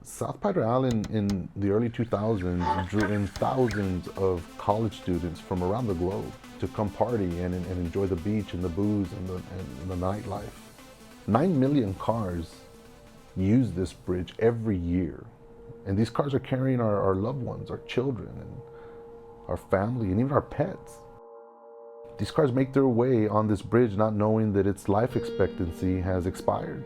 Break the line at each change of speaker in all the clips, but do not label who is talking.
South Padre Island in the early 2000s drew in thousands of college students from around the globe to come party and enjoy the beach and the booze and the nightlife. 9 million cars use this bridge every year. And these cars are carrying our loved ones, our children, and our family, and even our pets. These cars make their way on this bridge not knowing that its life expectancy has expired.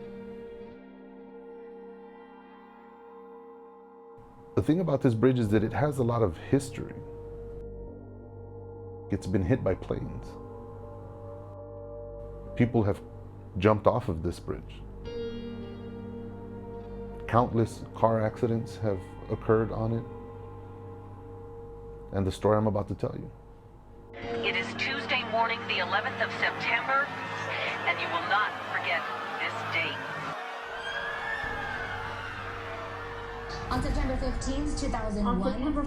The thing about this bridge is that it has a lot of history. It's been hit by planes. People have jumped off of this bridge. Countless car accidents have occurred on it. And the story I'm about to tell you.
It is Tuesday morning, the 11th of September, and you will not forget this date.
On September 15th, 2001.
September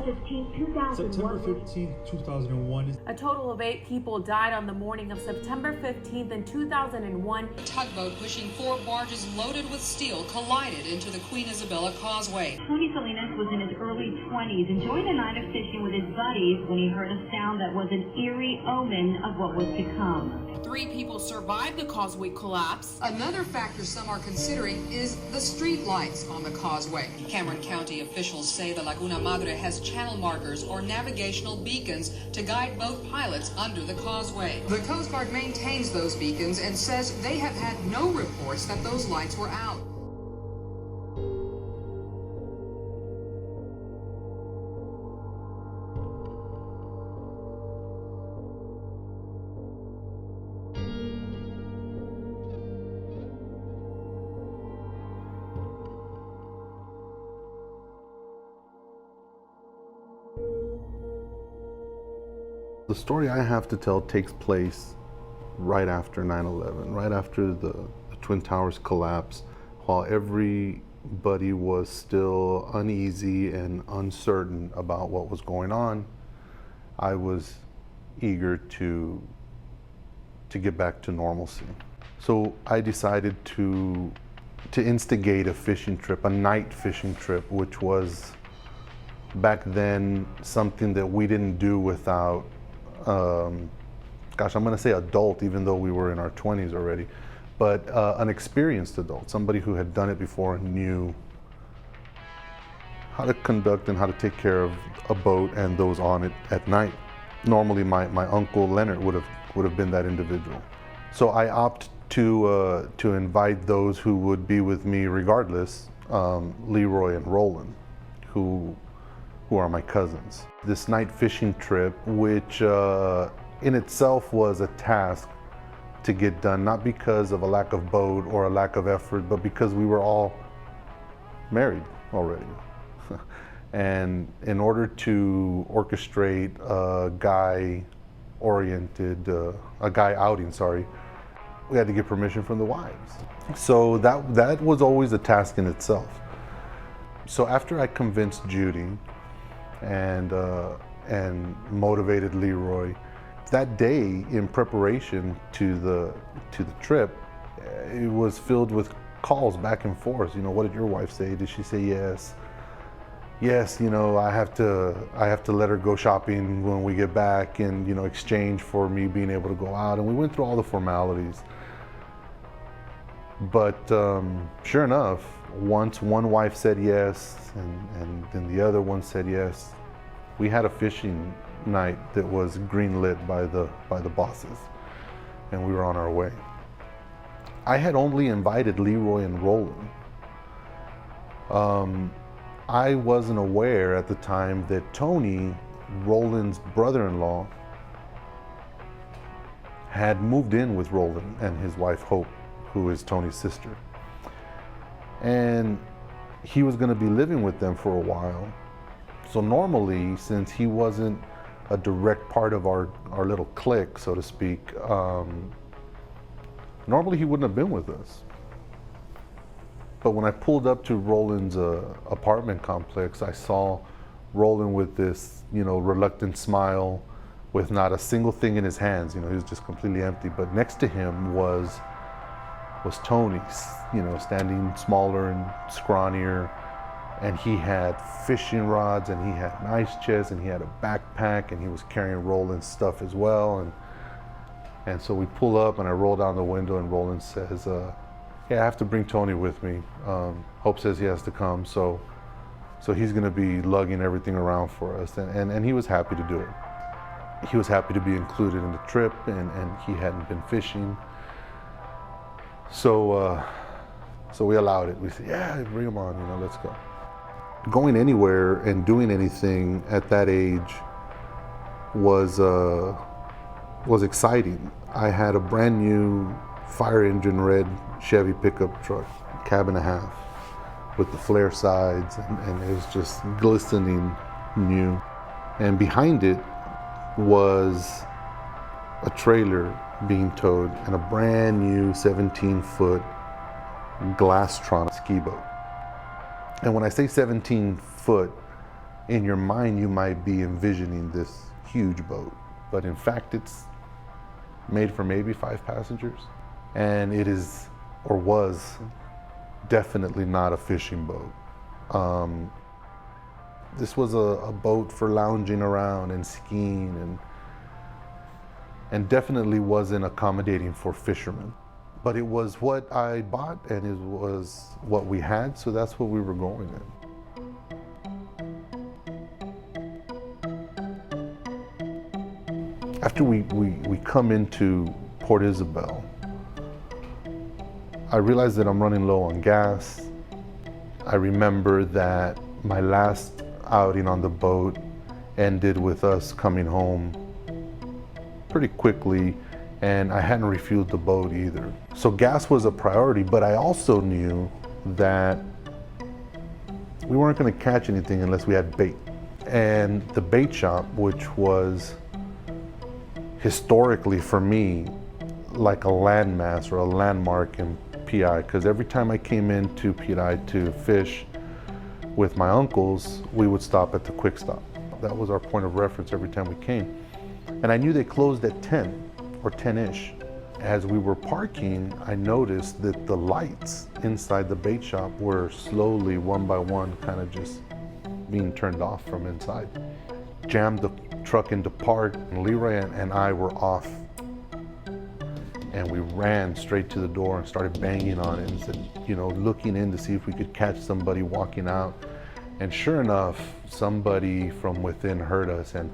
15th, 2001.
A total of 8 people died on the morning of September 15th in 2001.
A tugboat pushing 4 barges loaded with steel collided into the Queen Isabella Causeway.
Tony Salinas was in his early 20s, enjoying a night of fishing with his buddies when he heard a sound that was an eerie omen of what was to come.
3 people survived the causeway collapse. Another factor some are considering is the street lights on the causeway. Cameron County officials say the Laguna Madre has channel markers or navigational beacons to guide boat pilots under the causeway. The Coast Guard maintains those beacons and says they have had no reports that those lights were out.
The story I have to tell takes place right after 9/11, right after the Twin Towers collapsed, while everybody was still uneasy and uncertain about what was going on. I was eager to get back to normalcy. So I decided to instigate a fishing trip, a night fishing trip, which was back then something that we didn't do without I'm going to say adult, even though we were in our 20s already, but an experienced adult, somebody who had done it before and knew how to conduct and how to take care of a boat and those on it at night. Normally, my uncle Leonard would have been that individual. So I opt to invite those who would be with me regardless, Leroy and Roland, who are my cousins. This night fishing trip, which in itself was a task to get done, not because of a lack of boat or a lack of effort, but because we were all married already. And in order to orchestrate a guy outing, we had to get permission from the wives. So that was always a task in itself. So after I convinced Judy and motivated Leroy, that day in preparation to the trip, it was filled with calls back and forth. You know, what did your wife say? Did she say yes? Yes, you know, I have to let her go shopping when we get back, and you know, exchange for me being able to go out. And we went through all the formalities. But sure enough, once one wife said yes and then the other one said yes, we had a fishing night that was green-lit by the bosses, and we were on our way. I had only invited Leroy and Roland. I wasn't aware at the time that Tony, Roland's brother-in-law, had moved in with Roland and his wife Hope, who is Tony's sister. And he was going to be living with them for a while. So normally, since he wasn't a direct part of our little clique, so to speak, normally he wouldn't have been with us. But when I pulled up to Roland's apartment complex, I saw Roland with this, you know, reluctant smile, with not a single thing in his hands. You know, he was just completely empty. But next to him was Tony, you know, standing smaller and scrawnier, And he had fishing rods, and he had an ice chest, and he had a backpack, and he was carrying Roland's stuff as well. And so we pull up, and I roll down the window, and Roland says, "Yeah, I have to bring Tony with me. Hope says he has to come, so he's gonna be lugging everything around for us." And he was happy to do it. He was happy to be included in the trip, and he hadn't been fishing. So we allowed it. We said, "Yeah, bring him on, let's go." Going anywhere and doing anything at that age was exciting. I had a brand new fire engine red Chevy pickup truck, cab and a half, with the flare sides, and it was just glistening new. And behind it was a trailer being towed and a brand new 17-foot Glastron ski boat. And when I say 17 foot, in your mind you might be envisioning this huge boat, but in fact it's made for maybe 5 passengers. And it is, or was, definitely not a fishing boat. This was a boat for lounging around and skiing, and definitely wasn't accommodating for fishermen. But it was what I bought, and it was what we had, so that's what we were going in. After we come into Port Isabel, I realized that I'm running low on gas. I remember that my last outing on the boat ended with us coming home pretty quickly, and I hadn't refueled the boat either. So gas was a priority, but I also knew that we weren't gonna catch anything unless we had bait. And the bait shop, which was historically for me like a landmass or a landmark in PI, because every time I came into PI to fish with my uncles, we would stop at the Quick Stop. That was our point of reference every time we came. And I knew they closed at 10 or 10-ish. As we were parking, I noticed that the lights inside the bait shop were slowly, one by one, kind of just being turned off from inside. Jammed the truck into park, and Leroy and I were off. And we ran straight to the door and started banging on it and said, looking in to see if we could catch somebody walking out. And sure enough, somebody from within heard us, and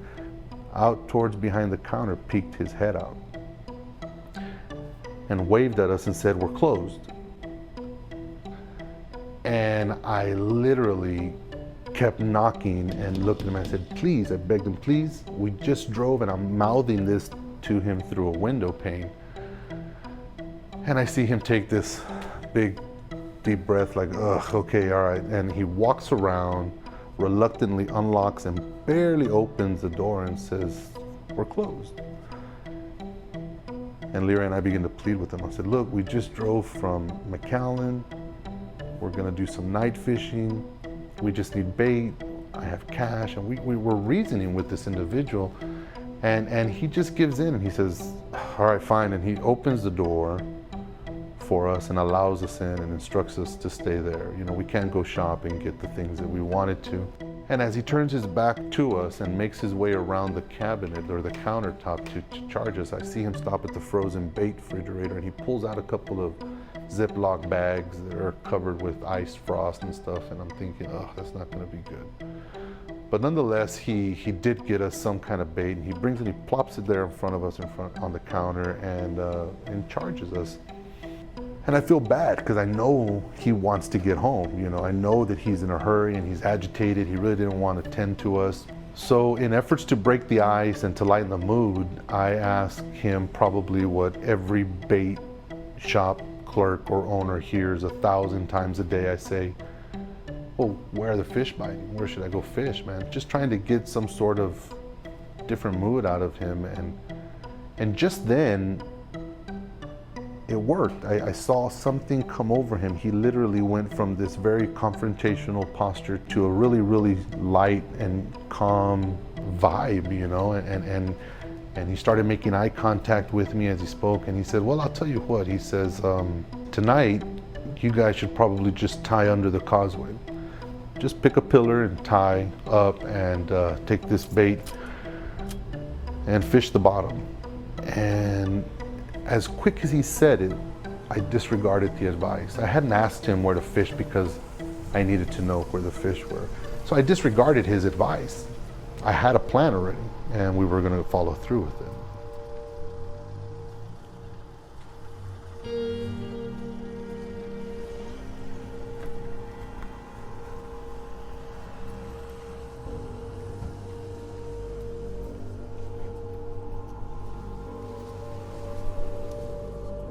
out towards behind the counter peeked his head out and waved at us and said, "We're closed." And I literally kept knocking and looked at him. I said, "Please," I begged him, "please, we just drove," and I'm mouthing this to him through a window pane. And I see him take this big, deep breath, like, ugh, okay, all right. And he walks around, reluctantly unlocks and barely opens the door and says, "We're closed." And Lyra and I began to plead with him. I said, "Look, we just drove from McAllen. We're gonna do some night fishing. We just need bait. I have cash." And we were reasoning with this individual, and he just gives in and he says, "All right, fine." And he opens the door for us and allows us in and instructs us to stay there. We can't go shop and get the things that we wanted to. And as he turns his back to us and makes his way around the cabinet or the countertop to charge us, I see him stop at the frozen bait refrigerator, and he pulls out a couple of Ziploc bags that are covered with ice frost and stuff, and I'm thinking, oh, that's not gonna be good. But nonetheless, he did get us some kind of bait, and he brings it, he plops it there in front of us on the counter and charges us. And I feel bad because I know he wants to get home. I know that he's in a hurry and he's agitated. He really didn't want to tend to us. So in efforts to break the ice and to lighten the mood, I asked him probably what every bait shop clerk or owner hears 1,000 times a day. I say, "Well, where are the fish biting? Where should I go fish, man?" Just trying to get some sort of different mood out of him. And just then, it worked. I saw something come over him. He literally went from this very confrontational posture to a really, really light and calm vibe, and he started making eye contact with me as he spoke, and he said, "Well, I'll tell you what," he says, "tonight, you guys should probably just tie under the causeway." just pick a pillar and tie up and take this bait and fish the bottom. And as quick as he said it, I disregarded the advice. I hadn't asked him where to fish because I needed to know where the fish were. So I disregarded his advice. I had a plan already, and we were going to follow through with it.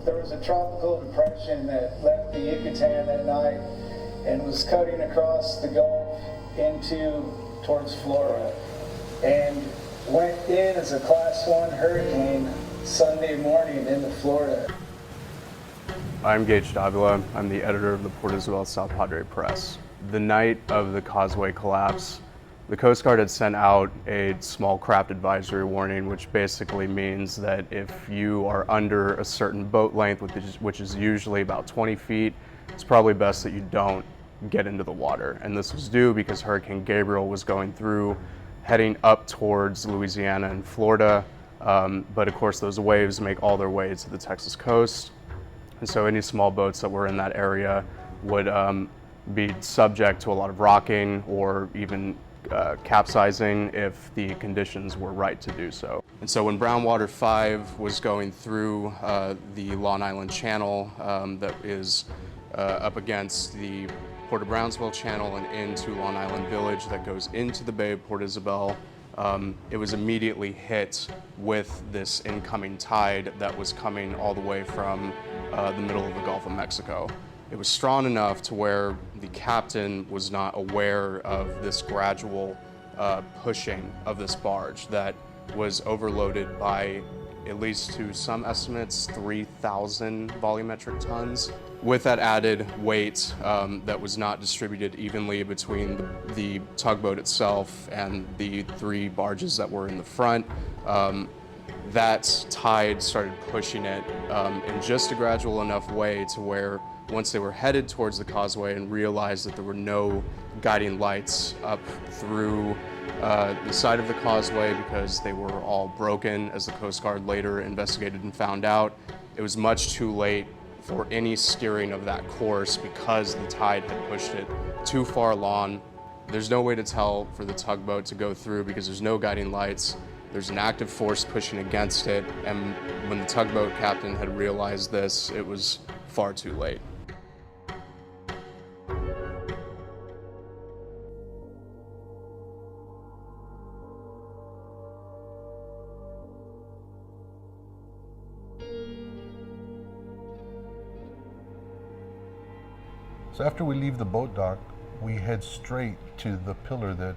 There was a tropical depression that left the Yucatan that night and was cutting across the Gulf towards Florida, and went in as a Class 1 hurricane Sunday morning into Florida.
I'm Gage Davila. I'm the editor of the Port Isabel South Padre Press. The night of the Causeway collapse, the Coast Guard had sent out a small craft advisory warning, which basically means that if you are under a certain boat length, which is usually about 20 feet, it's probably best that you don't get into the water. And this was due because Hurricane Gabriel was going through, heading up towards Louisiana and Florida. But of course, those waves make all their way to the Texas coast. And so any small boats that were in that area would be subject to a lot of rocking or even capsizing if the conditions were right to do so. And so when Brown Water 5 was going through the Long Island Channel that is up against the Port of Brownsville Channel and into Long Island Village that goes into the Bay of Port Isabel, it was immediately hit with this incoming tide that was coming all the way from the middle of the Gulf of Mexico. It was strong enough to where the captain was not aware of this gradual pushing of this barge that was overloaded by, at least to some estimates, 3,000 volumetric tons. With that added weight that was not distributed evenly between the tugboat itself and the 3 barges that were in the front, that tide started pushing it in just a gradual enough way to where once they were headed towards the causeway and realized that there were no guiding lights up through the side of the causeway because they were all broken, as the Coast Guard later investigated and found out, it was much too late for any steering of that course because the tide had pushed it too far along. There's no way to tell for the tugboat to go through because there's no guiding lights. There's an active force pushing against it, and when the tugboat captain had realized this, it was far too late.
So after we leave the boat dock, we head straight to the pillar that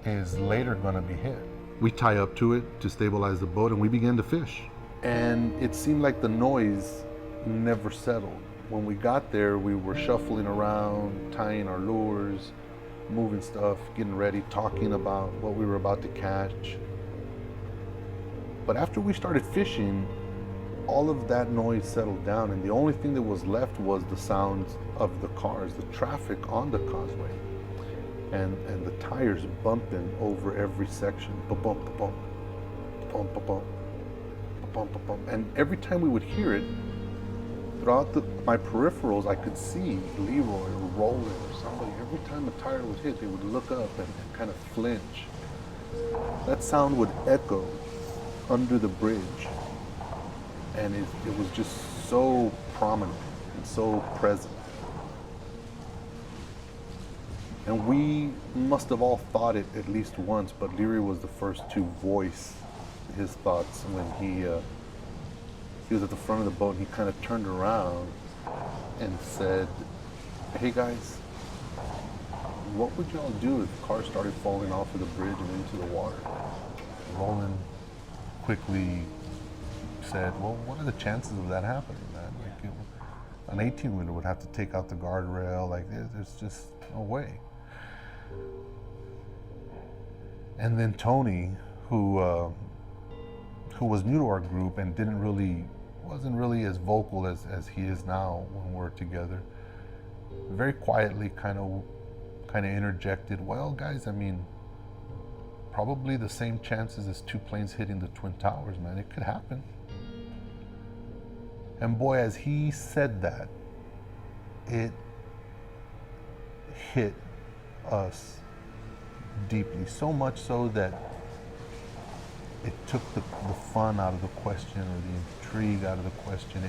is later going to be hit. We tie up to it to stabilize the boat and we begin to fish. And it seemed like the noise never settled. When we got there, we were shuffling around, tying our lures, moving stuff, getting ready, talking about what we were about to catch. But after we started fishing, all of that noise settled down, and the only thing that was left was the sounds of the cars, the traffic on the causeway, and the tires bumping over every section. Ba-bump, ba-bump, ba-bump, ba-bump, ba-bump, ba-bump. And every time we would hear it, throughout my peripherals, I could see Leroy or Roland or somebody. Every time a tire would hit, they would look up and kind of flinch. That sound would echo under the bridge. And it was just so prominent and so present. And we must have all thought it at least once, but Leary was the first to voice his thoughts when he was at the front of the boat and he kind of turned around and said, "Hey guys, what would y'all do if cars started falling off of the bridge and into the water?" Roland quickly said, "Well, what are the chances of that happening, man? Like, an 18-wheeler would have to take out the guardrail. Like, there's just no way." And then Tony, who was new to our group and wasn't really as vocal as he is now when we're together, very quietly kind of kind of interjected, well, guys, I mean, probably the same chances as two planes hitting the Twin Towers, man. It could happen. And boy, as he said that, it hit us deeply. So much so that it took the fun out of the question, or the intrigue out of the question.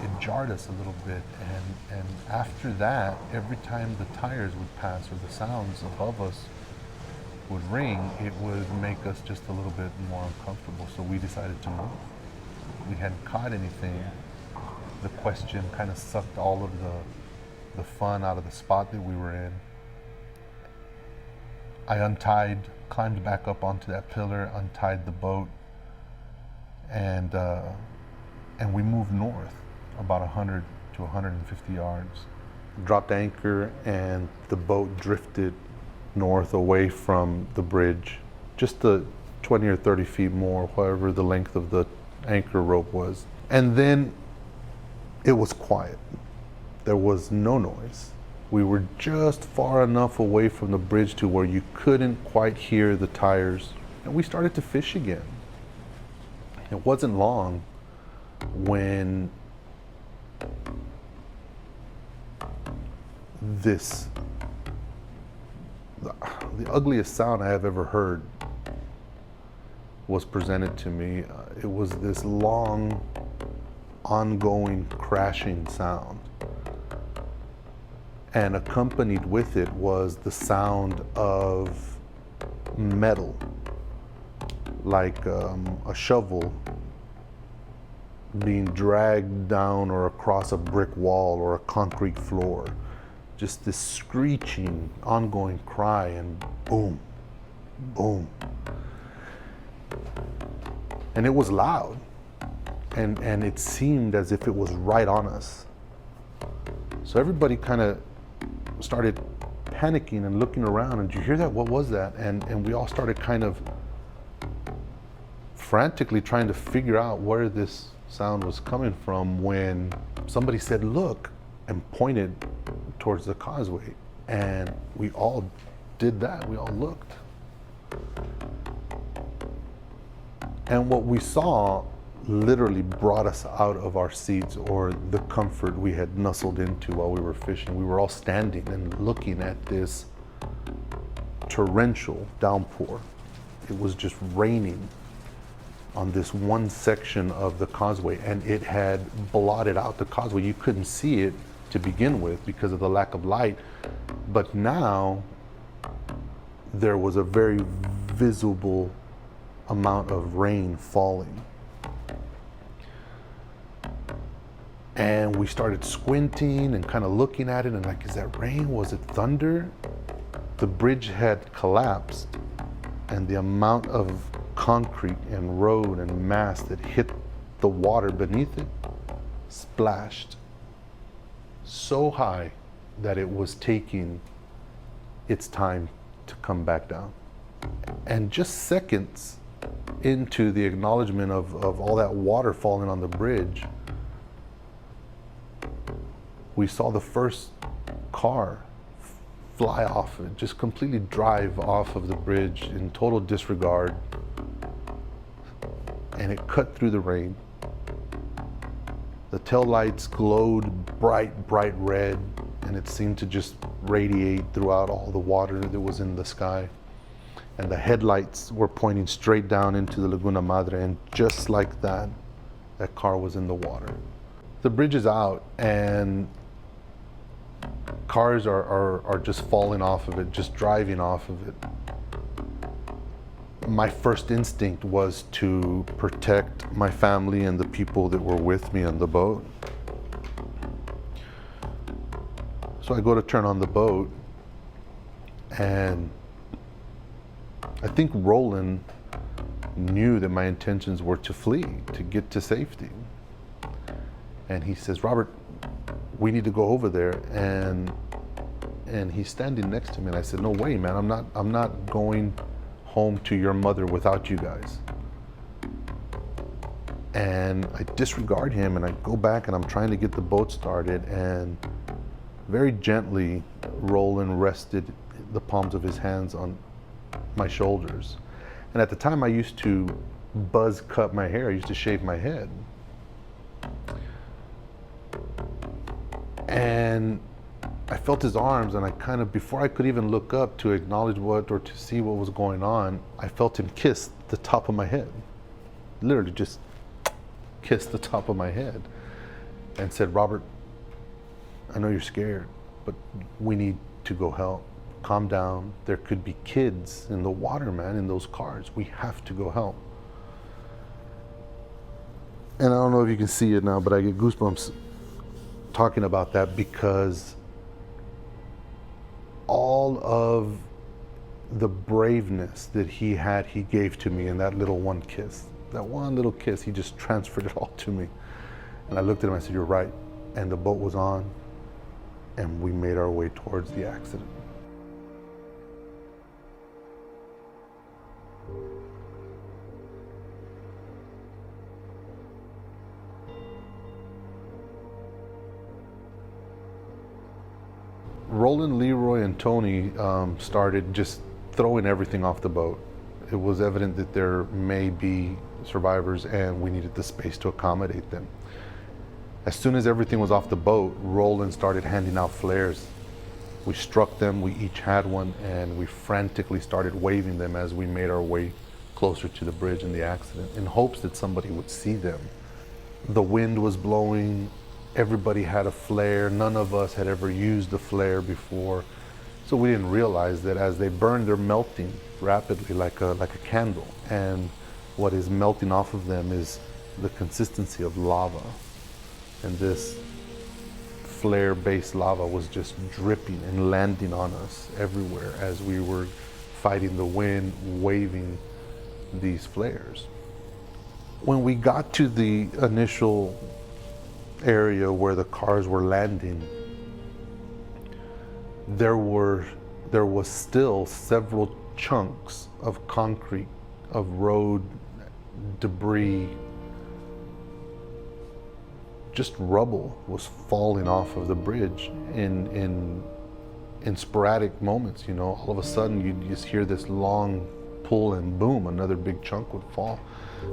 It jarred us a little bit. And after that, every time the tires would pass or the sounds above us would ring, it would make us just a little bit more uncomfortable. So we decided to move. We hadn't caught anything. The question kind of sucked all of the fun out of the spot that we were in. I climbed back up onto that pillar, untied the boat, and we moved north about 100 to 150 yards. Dropped anchor, and the boat drifted north away from the bridge, just the 20 or 30 feet more, whatever the length of the anchor rope was. And then it was quiet. There was no noise. We were just far enough away from the bridge to where you couldn't quite hear the tires. And we started to fish again. It wasn't long when the ugliest sound I have ever heard was presented to me. It was this long, ongoing crashing sound. And accompanied with it was the sound of metal, like a shovel being dragged down or across a brick wall or a concrete floor. Just this screeching, ongoing cry, and boom, boom. And it was loud, and it seemed as if it was right on us. So everybody kind of started panicking and looking around, and did you hear that? What was that? And we all started kind of frantically trying to figure out where this sound was coming from, when somebody said, look, and pointed towards the causeway. And we all did that. We all looked. And what we saw literally brought us out of our seats, or the comfort we had nestled into while we were fishing. We were all standing and looking at this torrential downpour. It was just raining on this one section of the causeway, and it had blotted out the causeway. You couldn't see it to begin with because of the lack of light, but now there was a very visible amount of rain falling. And we started squinting and kind of looking at it, and like, is that rain? Was it thunder? The bridge had collapsed, and the amount of concrete and road and mass that hit the water beneath it splashed so high that it was taking its time to come back down. And just seconds into the acknowledgement of all that water falling on the bridge, we saw the first car fly off it, just completely drive off of the bridge in total disregard. And it cut through the rain. The taillights glowed bright red, and it seemed to just radiate throughout all the water that was in the sky. And the headlights were pointing straight down into the Laguna Madre, and just like that, that car was in the water. The bridge is out, and cars are just falling off of it, just driving off of it. My first instinct was to protect my family and the people that were with me on the boat. So I go to turn on the boat, and I think Roland knew that my intentions were to flee, to get to safety. And he says, Robert, we need to go over there. And he's standing next to me, and I said, no way, man, I'm not going home to your mother without you guys. And I disregard him, and I go back, and I'm trying to get the boat started, and Very gently, Roland rested the palms of his hands on my shoulders. And at the time I used to buzz cut my hair, I used to shave my head. And I felt his arms, and I kind of, before I could even look up to acknowledge what, or to see what was going on, I felt him kiss the top of my head. Literally just kissed the top of my head and said, "Robert, I know you're scared, but we need to go help. Calm down. There could be kids in the water, man, in those cars. We have to go help." And I don't know if you can see it now, but I get goosebumps talking about that, because all of the braveness that he had, he gave to me in that little one kiss. That one little kiss, he just transferred it all to me. And I looked at him, I said, "You're right." And the boat was on, and we made our way towards the accident. Roland, Leroy, and Tony started just throwing everything off the boat. It was evident that there may be survivors, and we needed the space to accommodate them. As soon as everything was off the boat, Roland started handing out flares. We struck them, we each had one, and we frantically started waving them as we made our way closer to the bridge and the accident, in hopes that somebody would see them. The wind was blowing, everybody had a flare. None of us had ever used a flare before, so we didn't realize that as they burn, they're melting rapidly like a candle, and what is melting off of them is the consistency of lava. And this flare-based lava was just dripping and landing on us everywhere as we were fighting the wind, waving these flares. When we got to the initial area where the cars were landing, there was still several chunks of concrete, of road debris, just rubble was falling off of the bridge in sporadic moments. You know, all of a sudden you just hear this long pull, and boom, another big chunk would fall.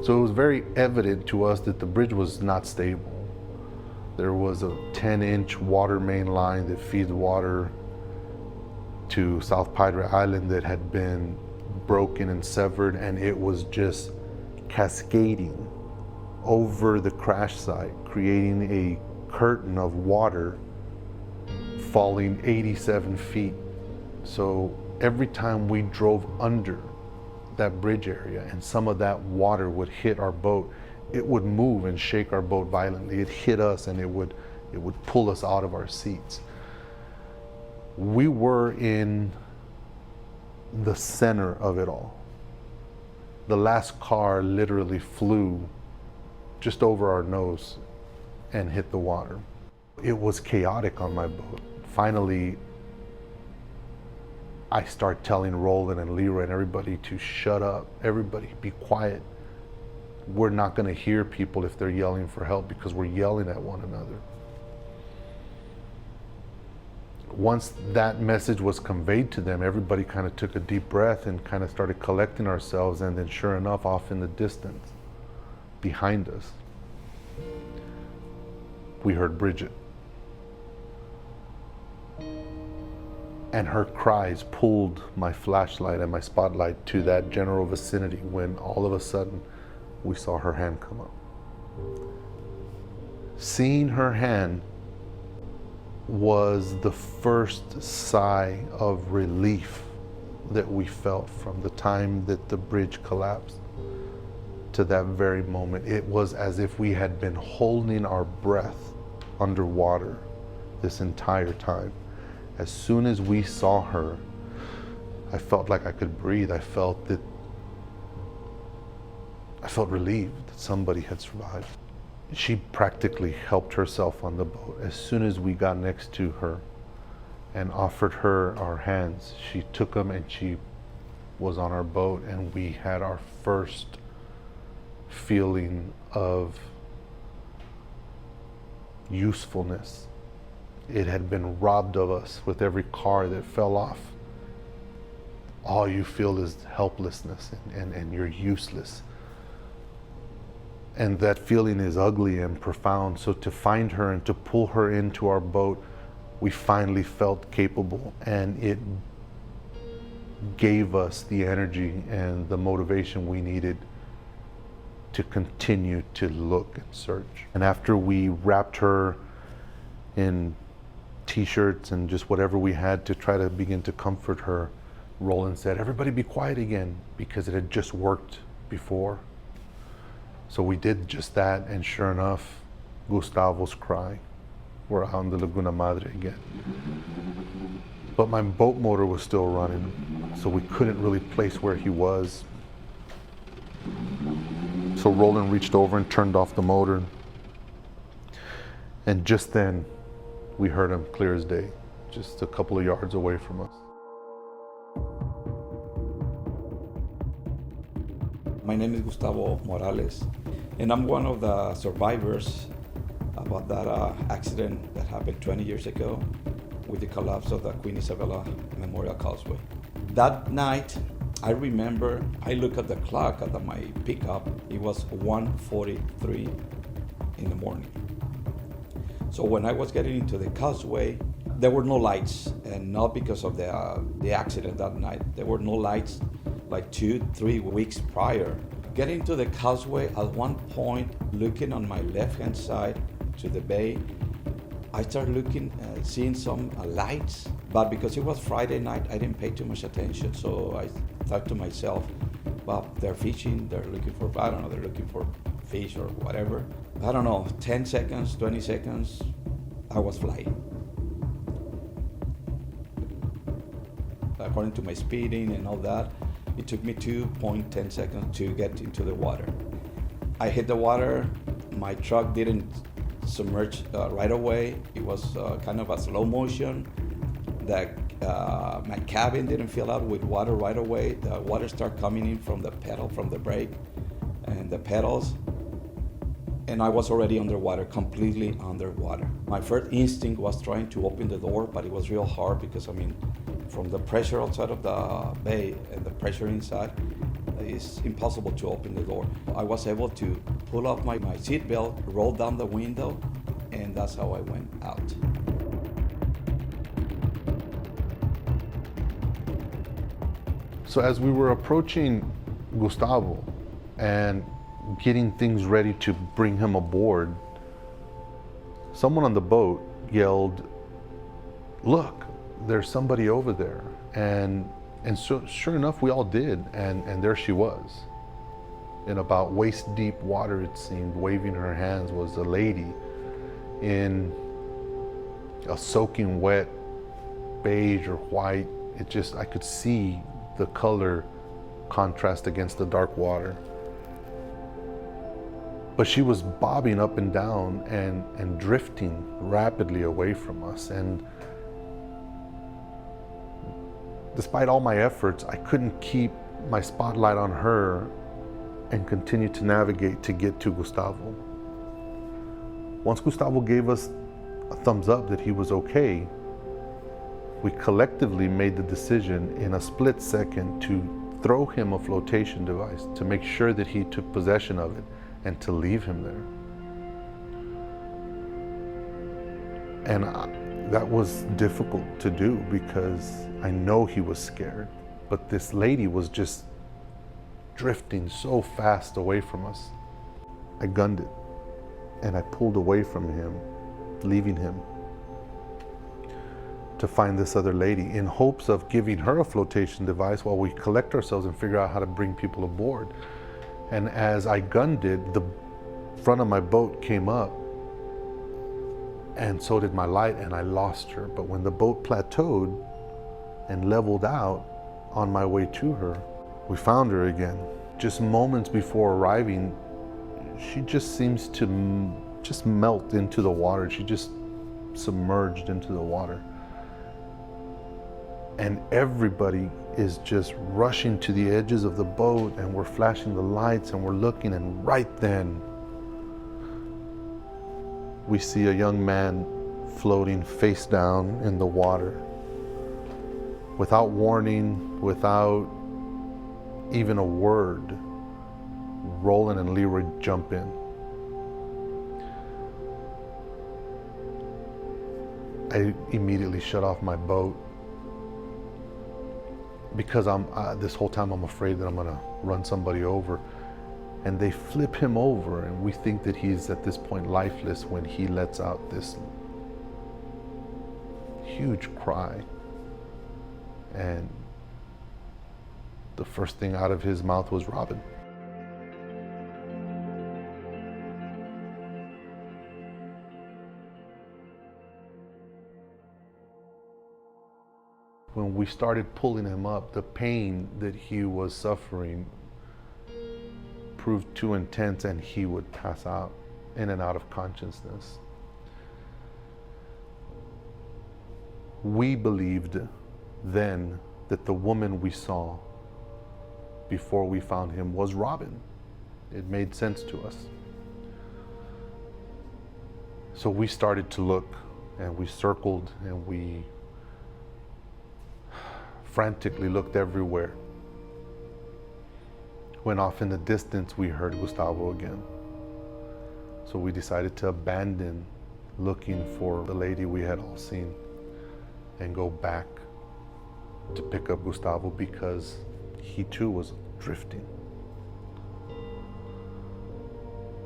So it was very evident to us that the bridge was not stable. There was a 10-inch water main line that feeds water to South Padre Island that had been broken and severed, and it was just cascading over the crash site, creating a curtain of water falling 87 feet. So every time we drove under that bridge area and some of that water would hit our boat, it would move and shake our boat violently. It hit us and it would pull us out of our seats. We were in the center of it all. The last car literally flew just over our nose and hit the water. It was chaotic on my boat. Finally, I start telling Roland and Leroy and everybody to shut up. Everybody, be quiet. We're not going to hear people if they're yelling for help, because we're yelling at one another. Once that message was conveyed to them, everybody kind of took a deep breath and kind of started collecting ourselves, and then sure enough, off in the distance, behind us, we heard Bridget. And her cries pulled my flashlight and my spotlight to that general vicinity, when all of a sudden we saw her hand come up. Seeing her hand was the first sigh of relief that we felt from the time that the bridge collapsed to that very moment. It was as if we had been holding our breath underwater this entire time. As soon as we saw her, I felt like I could breathe. I felt relieved that somebody had survived. She practically helped herself on the boat. As soon as we got next to her and offered her our hands, she took them and she was on our boat, and we had our first feeling of usefulness it had been robbed of us with every car that fell off. All you feel is helplessness and you're useless. And that feeling is ugly and profound. So to find her and to pull her into our boat, we finally felt capable, and it gave us the energy and the motivation we needed to continue to look and search. And after we wrapped her in t-shirts and just whatever we had to try to begin to comfort her, Roland said, "Everybody be quiet again," because it had just worked before. So we did just that, and sure enough, Gustavo's cry. We're out in the Laguna Madre again. But my boat motor was still running, so we couldn't really place where he was. So Roland reached over and turned off the motor. And just then, we heard him clear as day, just a couple of yards away from us.
My name is Gustavo Morales, and I'm one of the survivors about that accident that happened 20 years ago with the collapse of the Queen Isabella Memorial Causeway. That night, I remember I looked at the clock at my pickup. It was 1:43 in the morning. So when I was getting into the causeway, there were no lights, and not because of the accident that night. There were no lights like 2-3 weeks prior. Getting to the causeway, at one point, looking on my left-hand side to the bay, I started looking, seeing some lights, but because it was Friday night, I didn't pay too much attention. So I thought to myself, well, they're fishing, they're looking for, I don't know, they're looking for fish or whatever. I don't know, 10 seconds, 20 seconds, I was flying. According to my speeding and all that, it took me 2.10 seconds to get into the water. I hit the water, my truck didn't submerge right away. It was kind of a slow motion. My cabin didn't fill up with water right away. The water started coming in from the pedal, from the brake and the pedals. And I was already underwater, completely underwater. My first instinct was trying to open the door, but it was real hard because, I mean, from the pressure outside of the bay and the pressure inside, it's impossible to open the door. I was able to pull off my seatbelt, roll down the window, and that's how I went out.
So as we were approaching Gustavo and getting things ready to bring him aboard, someone on the boat yelled, "Look, there's somebody over there." And so sure enough, we all did, and there she was. In about waist deep water, it seemed, waving her hands, was a lady in a soaking wet beige or white. I could see the color contrast against the dark water. But she was bobbing up and down and drifting rapidly away from us. And despite all my efforts, I couldn't keep my spotlight on her and continue to navigate to get to Gustavo. Once Gustavo gave us a thumbs up that he was okay, we collectively made the decision in a split second to throw him a flotation device to make sure that he took possession of it and to leave him there. And that was difficult to do because I know he was scared, but this lady was just drifting so fast away from us. I gunned it and I pulled away from him, leaving him to find this other lady in hopes of giving her a flotation device while we collect ourselves and figure out how to bring people aboard. And as I gunned it, the front of my boat came up, and so did my light, and I lost her. But when the boat plateaued and leveled out on my way to her, we found her again. Just moments before arriving, she just seems to just melt into the water. She just submerged into the water. And everybody is just rushing to the edges of the boat, and we're flashing the lights and we're looking, and right then we see a young man floating face down in the water. Without warning, without even a word, Roland and Leroy jump in. I immediately shut off my boat because this whole time I'm afraid that I'm gonna run somebody over. And they flip him over, and we think that he's at this point lifeless when he lets out this huge cry. And the first thing out of his mouth was Robin. When we started pulling him up, the pain that he was suffering proved too intense, and he would pass out in and out of consciousness. We believed then that the woman we saw before we found him was Robin. It made sense to us. So we started to look, and we circled, and we frantically looked everywhere. When off in the distance we heard Gustavo again. So we decided to abandon looking for the lady we had all seen and go back to pick up Gustavo because he too was drifting.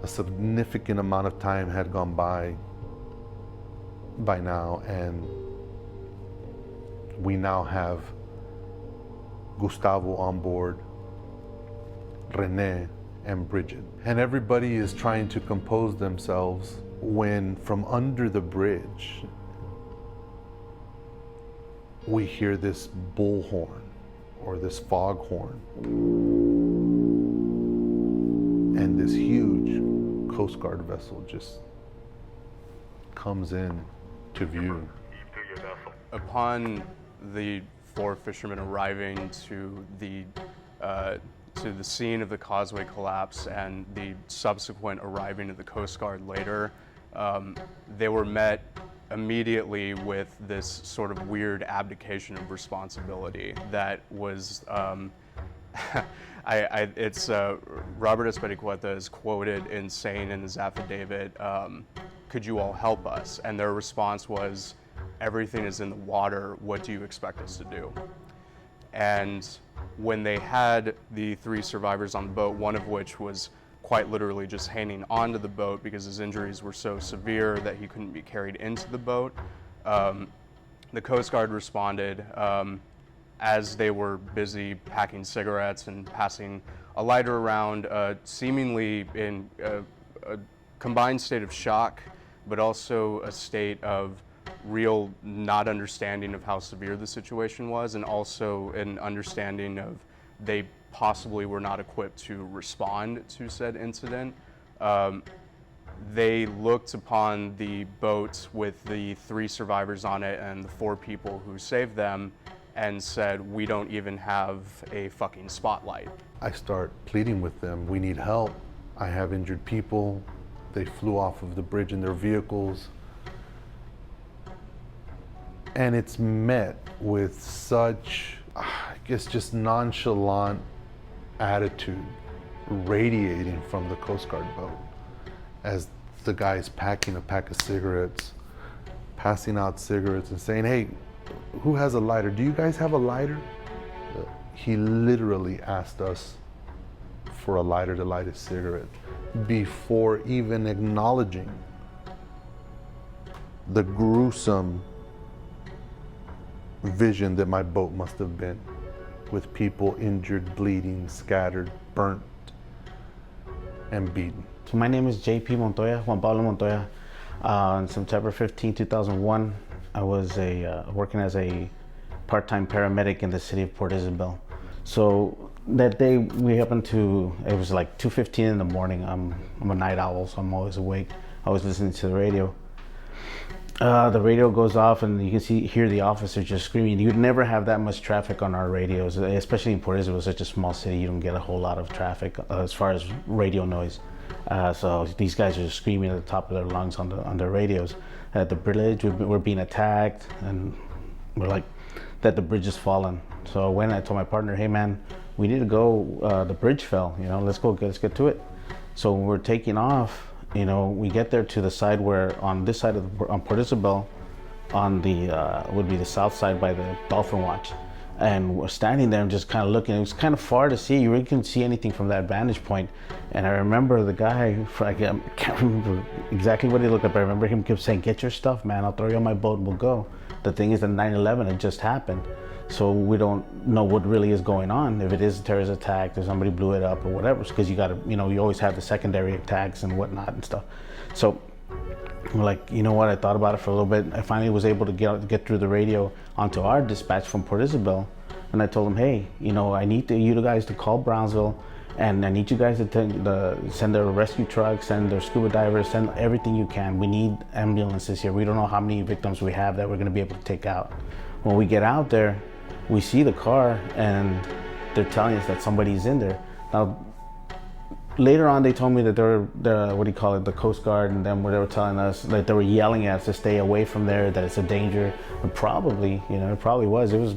A significant amount of time had gone by now, and we now have Gustavo on board, Renee, and Bridget. And everybody is trying to compose themselves when from under the bridge we hear this bullhorn or this foghorn. And this huge Coast Guard vessel just comes in to view.
Upon the four fishermen arriving to the scene of the causeway collapse and the subsequent arriving of the Coast Guard later, they were met immediately with this sort of weird abdication of responsibility that was, Robert Espericueta is quoted in saying in his affidavit, could you all help us? And their response was, everything is in the water, what do you expect us to do? And when they had the three survivors on the boat, one of which was quite literally just hanging onto the boat because his injuries were so severe that he couldn't be carried into the boat, the Coast Guard responded as they were busy packing cigarettes and passing a lighter around, seemingly in a combined state of shock, but also a state of real not understanding of how severe the situation was, and also an understanding of they possibly were not equipped to respond to said incident. They looked upon the boat with the three survivors on it and the four people who saved them and said, we don't even have a fucking spotlight.
I start pleading with them, we need help. I have injured people. They flew off of the bridge in their vehicles. And it's met with such, I guess, just nonchalant attitude radiating from the Coast Guard boat as the guy's packing a pack of cigarettes, passing out cigarettes and saying, hey, who has a lighter? Do you guys have a lighter? He literally asked us for a lighter to light his cigarette before even acknowledging the gruesome vision that my boat must have been, with people injured, bleeding, scattered, burnt, and beaten.
So my name is JP Montoya, Juan Pablo Montoya. On September 15, 2001, I was working as a part-time paramedic in the city of Port Isabel. So that day we happened to, it was like 2:15 in the morning. I'm a night owl, so I'm always awake. I was listening to the radio. The radio goes off and you can hear the officer just screaming. You'd never have that much traffic on our radios, especially in Port Isabel, such a small city. You don't get a whole lot of traffic as far as radio noise. So these guys are just screaming at the top of their lungs on their radios. at the bridge, we're being attacked, and we're like, that the bridge is fallen. So I went and I told my partner, hey man, we need to go, the bridge fell, you know, let's get to it. So when we're taking off, you know, we get there to the side where, on this side of on Port Isabel, on the, would be the south side by the Dolphin Watch. And we're standing there and just kind of looking. It was kind of far to see. You really couldn't see anything from that vantage point. And I remember the guy, I can't remember exactly what he looked like, but I remember him kept saying, get your stuff, man. I'll throw you on my boat and we'll go. The thing is that 9/11 had just happened. So we don't know what really is going on. If it is a terrorist attack, if somebody blew it up or whatever, because you got to, you know, you always have the secondary attacks and whatnot and stuff. So we're like, you know what, I thought about it for a little bit. I finally was able to get through the radio onto our dispatch from Port Isabel. And I told them, hey, you know, I need you guys to call Brownsville, and I need you guys to send their rescue trucks, send their scuba divers, send everything you can. We need ambulances here. We don't know how many victims we have that we're gonna be able to take out. When we get out there, we see the car and they're telling us that somebody's in there. Now, later on, they told me that they're the Coast Guard, and then they were telling us that they were yelling at us to stay away from there, that it's a danger. And probably, you know, it probably was. It was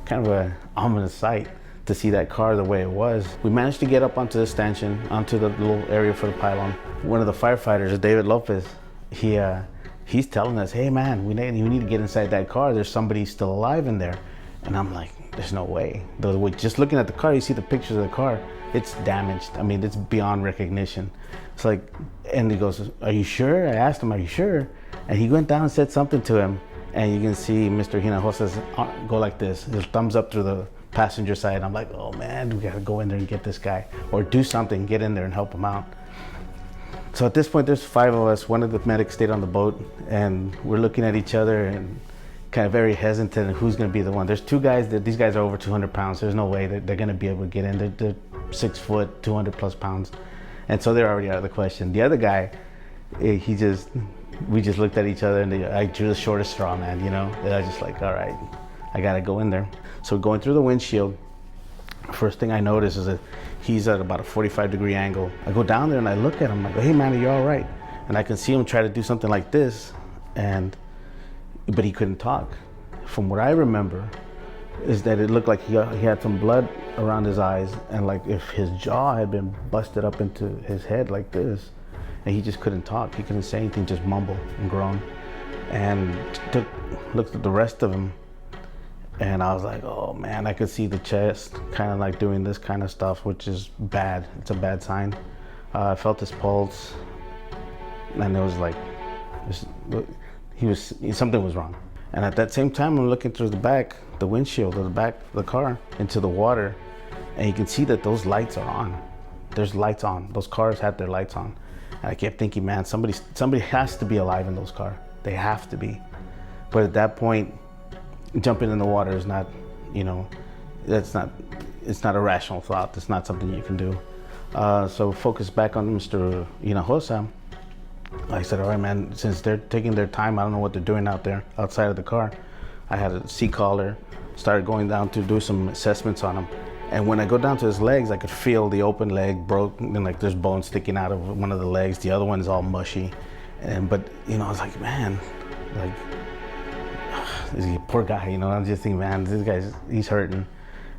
kind of an ominous sight to see that car the way it was. We managed to get up onto the stanchion, onto the little area for the pylon. One of the firefighters, David Lopez, he's telling us, hey man, we need to get inside that car. There's somebody still alive in there. And I'm like, there's no way. Just looking at the car, you see the pictures of the car, it's damaged. I mean, it's beyond recognition. It's like, and he goes, are you sure? I asked him, are you sure? And he went down and said something to him. And you can see Mr. Hinojosa's go like this, his thumbs up through the passenger side. I'm like, oh man, we gotta go in there and get this guy, or do something, get in there and help him out. So at this point, there's 5 of us. One of the medics stayed on the boat, and we're looking at each other and kind of very hesitant of who's gonna be the one. There's 2 guys, these guys are over 200 pounds. There's no way that they're gonna be able to get in. They're 6 foot, 200 plus pounds. And so they're already out of the question. The other guy, we just looked at each other, and I drew the shortest straw, man, you know? And I was just like, all right, I gotta go in there. So going through the windshield, first thing I notice is that he's at about a 45-degree angle. I go down there and I look at him, I go, hey man, are you all right? And I can see him try to do something like this, but he couldn't talk. From what I remember is that it looked like he had some blood around his eyes, and like if his jaw had been busted up into his head like this, and he just couldn't talk. He couldn't say anything, just mumble and groan. And looked at the rest of him, and I was like, oh man, I could see the chest kind of like doing this kind of stuff, which is bad. It's a bad sign. I felt his pulse, and it was like, something was wrong. And at that same time, I'm looking through the windshield of the back of the car into the water, and you can see that those lights are on. There's lights on. Those cars had their lights on. And I kept thinking, man, somebody has to be alive in those cars. They have to be. But at that point, jumping in the water is not, you know, it's not a rational thought. It's not something you can do. So focus back on Mr. Hinojosa. I said, all right, man, since they're taking their time, I don't know what they're doing out there, outside of the car. I had a sea collar, started going down to do some assessments on him. And when I go down to his legs, I could feel the open leg broke, and like there's bones sticking out of one of the legs. The other one is all mushy. But, you know, I was like, man, like, this poor guy, you know, I'm just thinking, man, this guy's, he's hurting.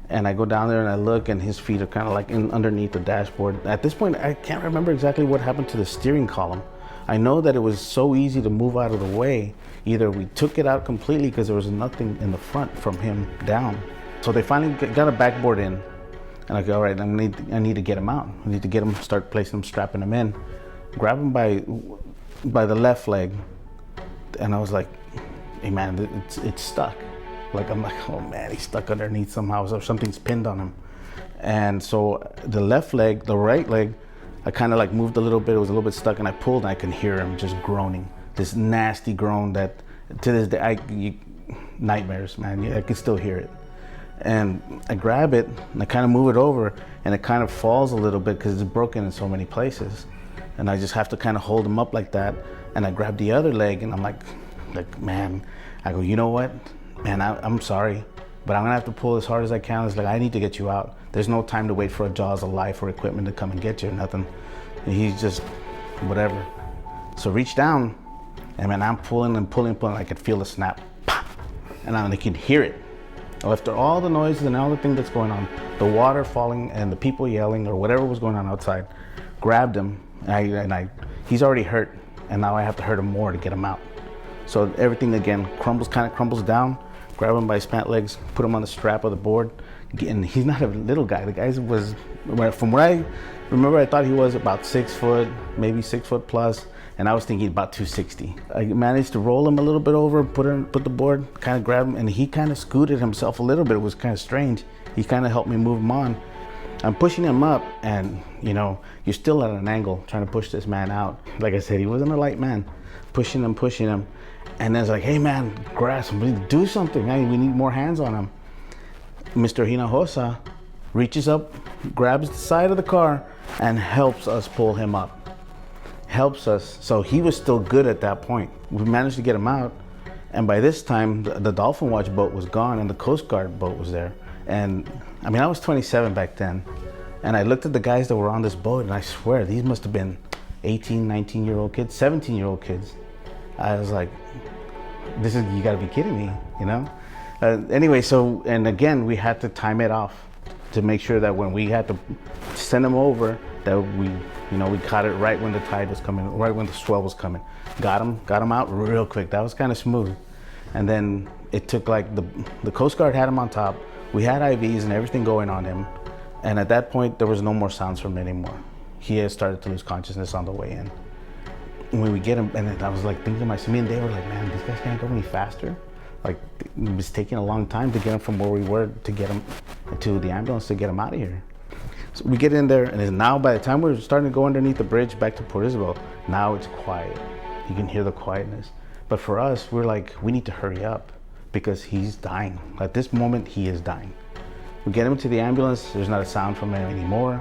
And I go down there and I look, and his feet are kind of like underneath the dashboard. At this point, I can't remember exactly what happened to the steering column. I know that it was so easy to move out of the way. Either we took it out completely because there was nothing in the front from him down. So they finally got a backboard in, and I go, all right, I need to get him out. I need to get him, start placing him, strapping him in. Grab him by the left leg, and I was like, hey man, it's stuck. Like, I'm like, oh man, he's stuck underneath somehow, so something's pinned on him. And so the left leg, the right leg, I kind of like moved a little bit, it was a little bit stuck, and I pulled, and I can hear him just groaning. This nasty groan that to this day, nightmares, man, I can still hear it. And I grab it, and I kind of move it over, and it kind of falls a little bit because it's broken in so many places. And I just have to kind of hold him up like that. And I grab the other leg, and I'm like, man, I go, you know what? Man, I'm sorry, but I'm gonna have to pull as hard as I can. It's like, I need to get you out. There's no time to wait for a jaws of life or equipment to come and get you or nothing. And he's just, whatever. So reach down, And man, I'm pulling and pulling, I could feel the snap, pop, and I could hear it. After all the noises and all the thing that's going on, the water falling and the people yelling or whatever was going on outside, grabbed him, and he's already hurt, and now I have to hurt him more to get him out. So everything again crumbles down, grab him by his pant legs, put him on the strap of the board, and he's not a little guy. The guy was, from what I remember, I thought he was about 6 foot, maybe 6 foot plus, and I was thinking about 260. I managed to roll him a little bit over, put the board, kind of grab him, and he kind of scooted himself a little bit. It was kind of strange. He kind of helped me move him on. I'm pushing him up, and you're still at an angle trying to push this man out. Like I said, he wasn't a light man. Pushing him, and then it's like, hey man, grasp him, do something. Hey, we need more hands on him. Mr. Hinojosa reaches up, grabs the side of the car, and helps us pull him up. Helps us. So he was still good at that point. We managed to get him out, and by this time, the Dolphin Watch boat was gone, and the Coast Guard boat was there. And I mean, I was 27 back then, and I looked at the guys that were on this boat, and I swear, these must have been 18, 19-year-old kids, 17-year-old kids. I was like, you gotta be kidding me, Anyway, so, and again, we had to time it off to make sure that when we had to send them over, that we caught it right when the tide was coming, right when the swell was coming. Got him out real quick. That was kind of smooth. And then it took like the Coast Guard had him on top. We had IVs and everything going on him. And at that point, there was no more sounds from him anymore. He had started to lose consciousness on the way in. When we get him, and I was like thinking to myself, me and Dave were like, man, these guys can't go any faster. Like, it was taking a long time to get him from where we were to get him to the ambulance to get him out of here. So we get in there, and now by the time we're starting to go underneath the bridge back to Port Isabel, now it's quiet. You can hear the quietness. But for us, we're like, we need to hurry up because he's dying. At this moment, he is dying. We get him to the ambulance, there's not a sound from him anymore.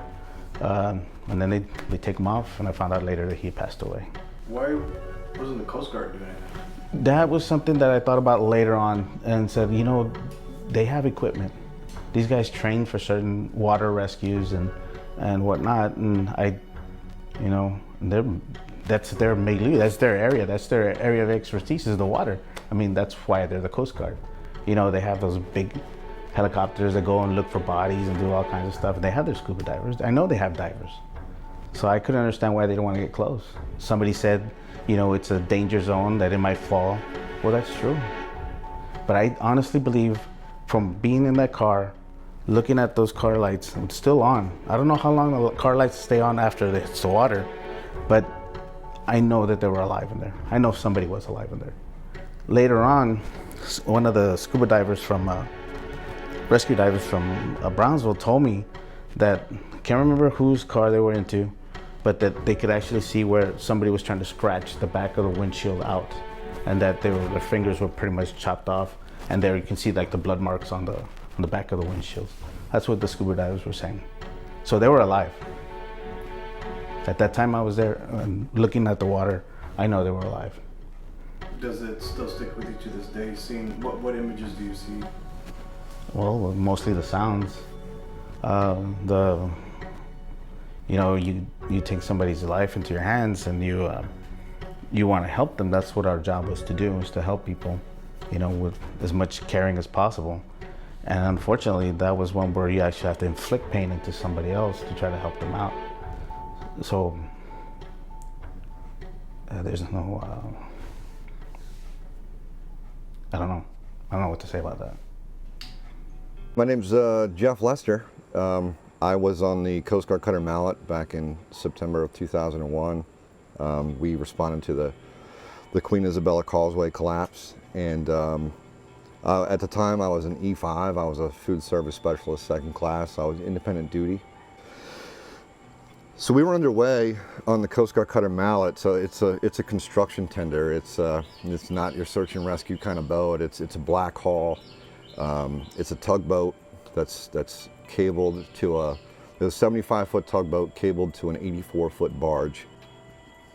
And then they take him off, and I found out later that he passed away.
Why wasn't the Coast Guard doing anything?
That was something that I thought about later on and said, they have equipment. These guys train for certain water rescues and whatnot, and that's their milieu, that's their area of expertise is the water. I mean, that's why they're the Coast Guard. They have those big helicopters that go and look for bodies and do all kinds of stuff. They have their scuba divers. I know they have divers. So I couldn't understand why they didn't want to get close. Somebody said, it's a danger zone, that it might fall. Well, that's true. But I honestly believe from being in that car, looking at those car lights, it's still on. I don't know how long the car lights stay on after it hits the water, but I know that they were alive in there. I know somebody was alive in there. Later on, one of the scuba divers rescue divers from Brownsville told me that, I can't remember whose car they were into, but that they could actually see where somebody was trying to scratch the back of the windshield out, and that their fingers were pretty much chopped off, and there you can see like the blood marks on the back of the windshield. That's what the scuba divers were saying. So they were alive. At that time I was there and looking at the water, I know they were alive.
Does it still stick with you to this day? Seeing what images do you see?
Well, mostly the sounds. You take somebody's life into your hands, and you want to help them. That's what our job was to do, is to help people, with as much caring as possible. And unfortunately, that was one where you actually have to inflict pain into somebody else to try to help them out. So there's no, I don't know what to say about that.
My name's Jeff Lester. I was on the Coast Guard cutter Mallet back in September of 2001. We responded to the Queen Isabella Causeway collapse, and at the time I was an E5. I was a food service specialist, second class. I was independent duty. So we were underway on the Coast Guard cutter Mallet. So it's a construction tender. It's not your search and rescue kind of boat. It's a black hull. It's a tugboat that's cabled to a 75-foot tugboat cabled to an 84-foot barge.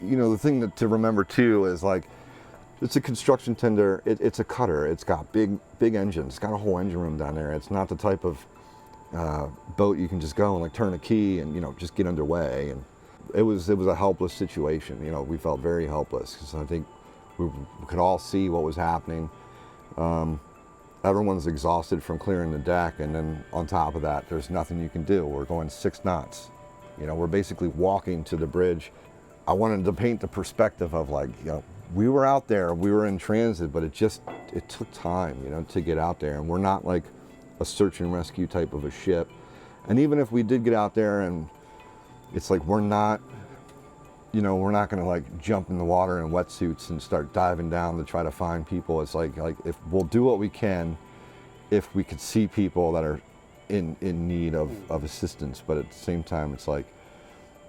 The thing to remember too is, like, it's a construction tender. It's a cutter. It's got big engines. It's got a whole engine room down there. It's not the type of boat you can just go and like turn a key and just get underway. And it was a helpless situation. We felt very helpless, because I think we could all see what was happening. Everyone's exhausted from clearing the deck, and then on top of that, there's nothing you can do. We're going 6 knots. You know, we're basically walking to the bridge. I wanted to paint the perspective of, like, you know, we were out there, we were in transit, but it took time, you know, to get out there. And we're not like a search and rescue type of a ship. And even if we did get out there, and it's like, we're not, you know, we're not gonna like jump in the water in wetsuits and start diving down to try to find people. It's like if we'll do what we can if we could see people that are in need of assistance. But at the same time, it's like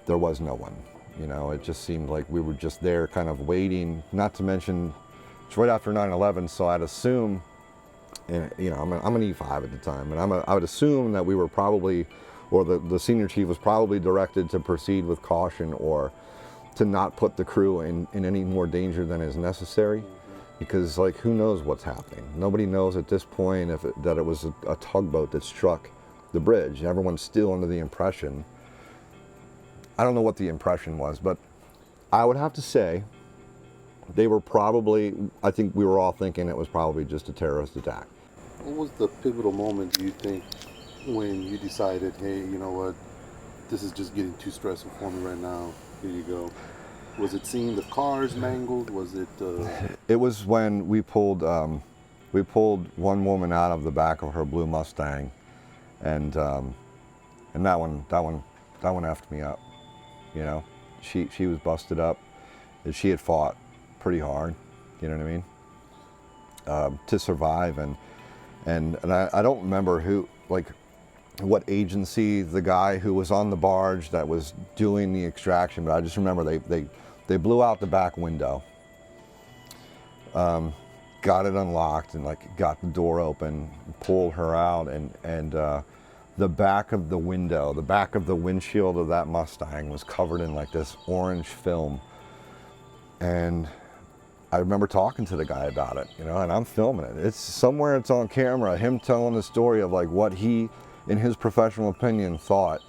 there was no one. You know, it just seemed like we were just there kind of waiting, not to mention it's right after 9/11, so I'd assume, and you know, I'm an E5 at the time, and I would assume that we were probably, or the senior chief was probably directed to proceed with caution, or to not put the crew in any more danger than is necessary, because like, who knows what's happening? Nobody knows at this point that it was a tugboat that struck the bridge. Everyone's still under the impression, I don't know what the impression was, but I would have to say they were probably, I think we were all thinking it was probably just a terrorist attack.
What was the pivotal moment, do you think, when you decided, hey, you know what, this is just getting too stressful for me right now, here you go? Was it seeing the cars mangled? Was it?
It was when we pulled one woman out of the back of her blue Mustang, and that one effed me up. You know, she was busted up, and she had fought pretty hard. You know what I mean? To survive, and I don't remember who, like, what agency the guy who was on the barge that was doing the extraction, but I just remember they blew out the back window, got it unlocked, and like got the door open, pulled her out, and the back of the window, the back of the windshield of that Mustang was covered in like this orange film. And I remember talking to the guy about it, you know, and I'm filming it. It's somewhere, it's on camera, him telling the story of like what he, in his professional opinion, thought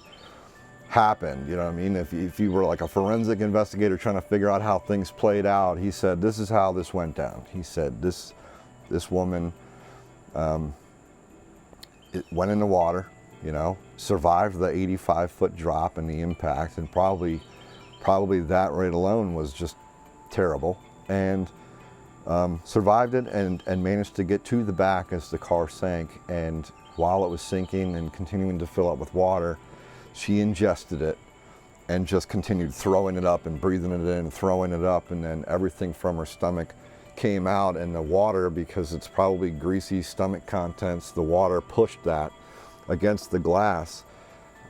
happened. You know what I mean? If you were like a forensic investigator trying to figure out how things played out, he said, this is how this went down. He said, this woman, it went in the water, you know, survived the 85-foot drop and the impact, and probably that right alone was just terrible, and survived it and managed to get to the back as the car sank. And while it was sinking and continuing to fill up with water, she ingested it and just continued throwing it up and breathing it in, throwing it up, and then everything from her stomach came out, and the water, because it's probably greasy stomach contents, the water pushed that against the glass.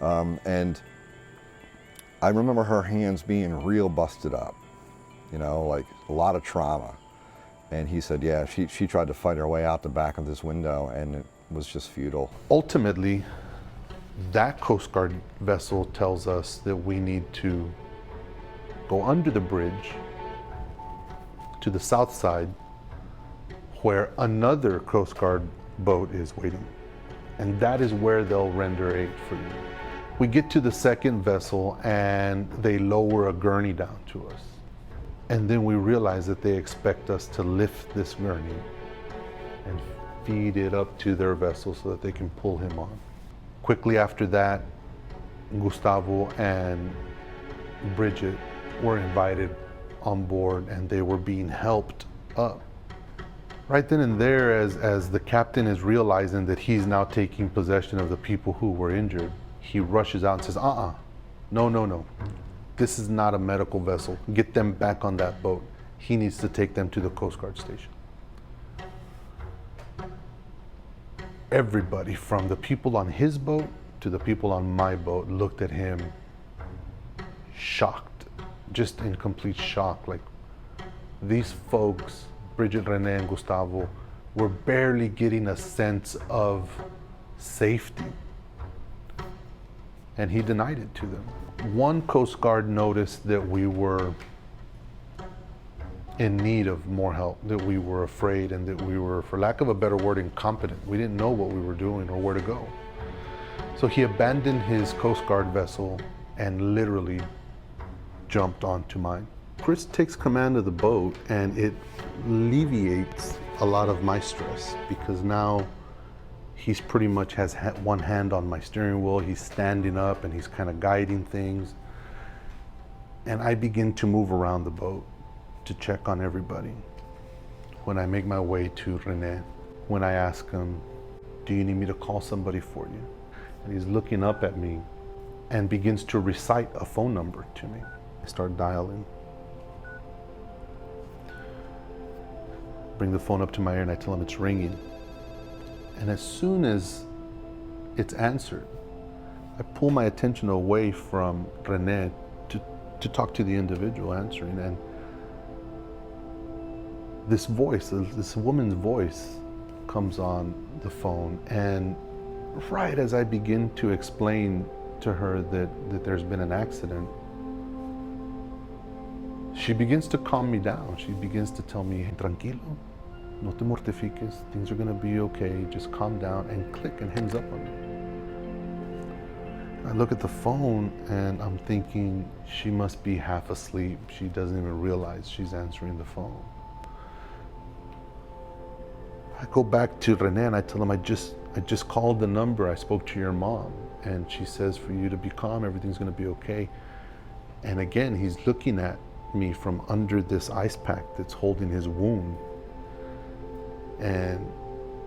And I remember her hands being real busted up, you know, like a lot of trauma. And he said, yeah, she tried to fight her way out the back of this window, and it was just futile.
Ultimately, that Coast Guard vessel tells us that we need to go under the bridge to the south side, where another Coast Guard boat is waiting. And that is where they'll render aid for you. We get to the second vessel and they lower a gurney down to us. And then we realize that they expect us to lift this gurney and feed it up to their vessel so that they can pull him on. Quickly after that, Gustavo and Bridget were invited on board, and they were being helped up. Right then and there, as the captain is realizing that he's now taking possession of the people who were injured, he rushes out and says, no. This is not a medical vessel. Get them back on that boat. He needs to take them to the Coast Guard station. Everybody, from the people on his boat to the people on my boat, looked at him shocked, just in complete shock. Like, these folks, Bridget, Rene, and Gustavo, were barely getting a sense of safety. And he denied it to them. One Coast Guard noticed that we were in need of more help, that we were afraid, and that we were, for lack of a better word, incompetent. We didn't know what we were doing or where to go. So he abandoned his Coast Guard vessel and literally jumped onto mine. Chris takes command of the boat, and it alleviates a lot of my stress because now he's pretty much has one hand on my steering wheel. He's standing up and he's kind of guiding things. And I begin to move around the boat to check on everybody. When I make my way to Rene, when I ask him, do you need me to call somebody for you? And he's looking up at me and begins to recite a phone number to me. I start dialing. Bring the phone up to my ear and I tell him it's ringing. And as soon as it's answered, I pull my attention away from Rene to talk to the individual answering. And this voice, this woman's voice comes on the phone. And right as I begin to explain to her that there's been an accident, she begins to calm me down. She begins to tell me, tranquilo, no te mortifiques, things are gonna be okay, just calm down, and click, and hangs up on me. I look at the phone and I'm thinking she must be half asleep. She doesn't even realize she's answering the phone. I go back to Rene and I tell him I just called the number, I spoke to your mom, and she says for you to be calm, everything's gonna be okay. And again, he's looking at me from under this ice pack that's holding his wound. And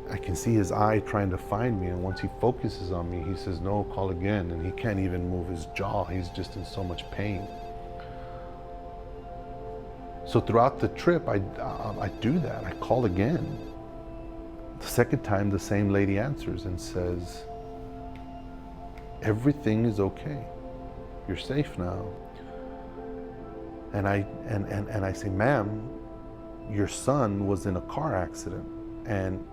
I can see his eye trying to find me, and once he focuses on me, he says, no, call again, and he can't even move his jaw. He's just in so much pain. So throughout the trip, I do that. I call again. The second time, the same lady answers and says, everything is okay. You're safe now. And I say, ma'am, your son was in a car accident and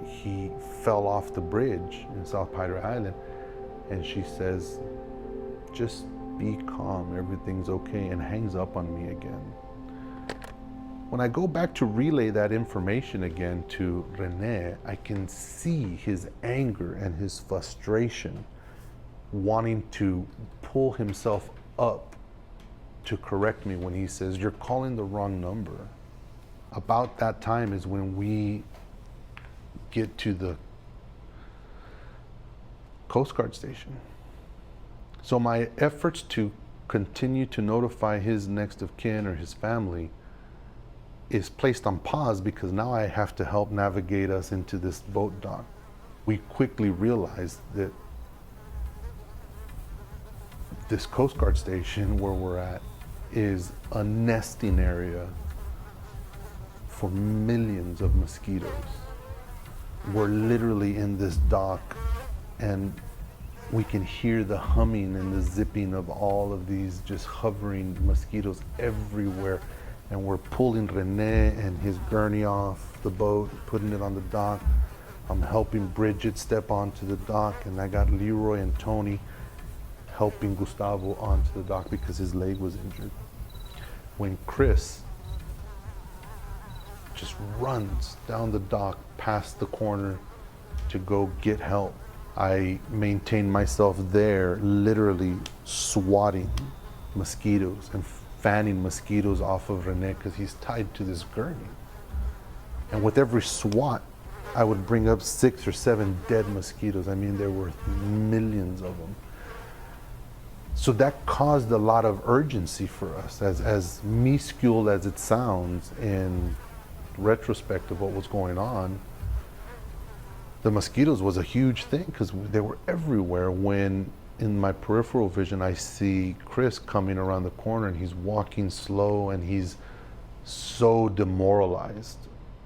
he fell off the bridge in South Padre Island. And she says, just be calm, everything's okay, and hangs up on me again. When I go back to relay that information again to Rene, I can see his anger and his frustration, wanting to pull himself up to correct me when he says, you're calling the wrong number. About that time is when we get to the Coast Guard station. So my efforts to continue to notify his next of kin or his family is placed on pause because now I have to help navigate us into this boat dock. We quickly realized that this Coast Guard station where we're at is a nesting area for millions of mosquitoes. We're literally in this dock and we can hear the humming and the zipping of all of these just hovering mosquitoes everywhere. And we're pulling Rene and his gurney off the boat, putting it on the dock. I'm helping Bridget step onto the dock, and I got Leroy and Tony helping Gustavo onto the dock because his leg was injured. When Chris just runs down the dock past the corner to go get help, I maintain myself there, literally swatting mosquitoes and fanning mosquitoes off of Rene because he's tied to this gurney. And with every swat, I would bring up 6 or 7 dead mosquitoes. I mean, there were millions of them. So that caused a lot of urgency for us, as minuscule as it sounds in retrospect of what was going on. The mosquitoes was a huge thing because they were everywhere. When in my peripheral vision, I see Chris coming around the corner and he's walking slow and he's so demoralized.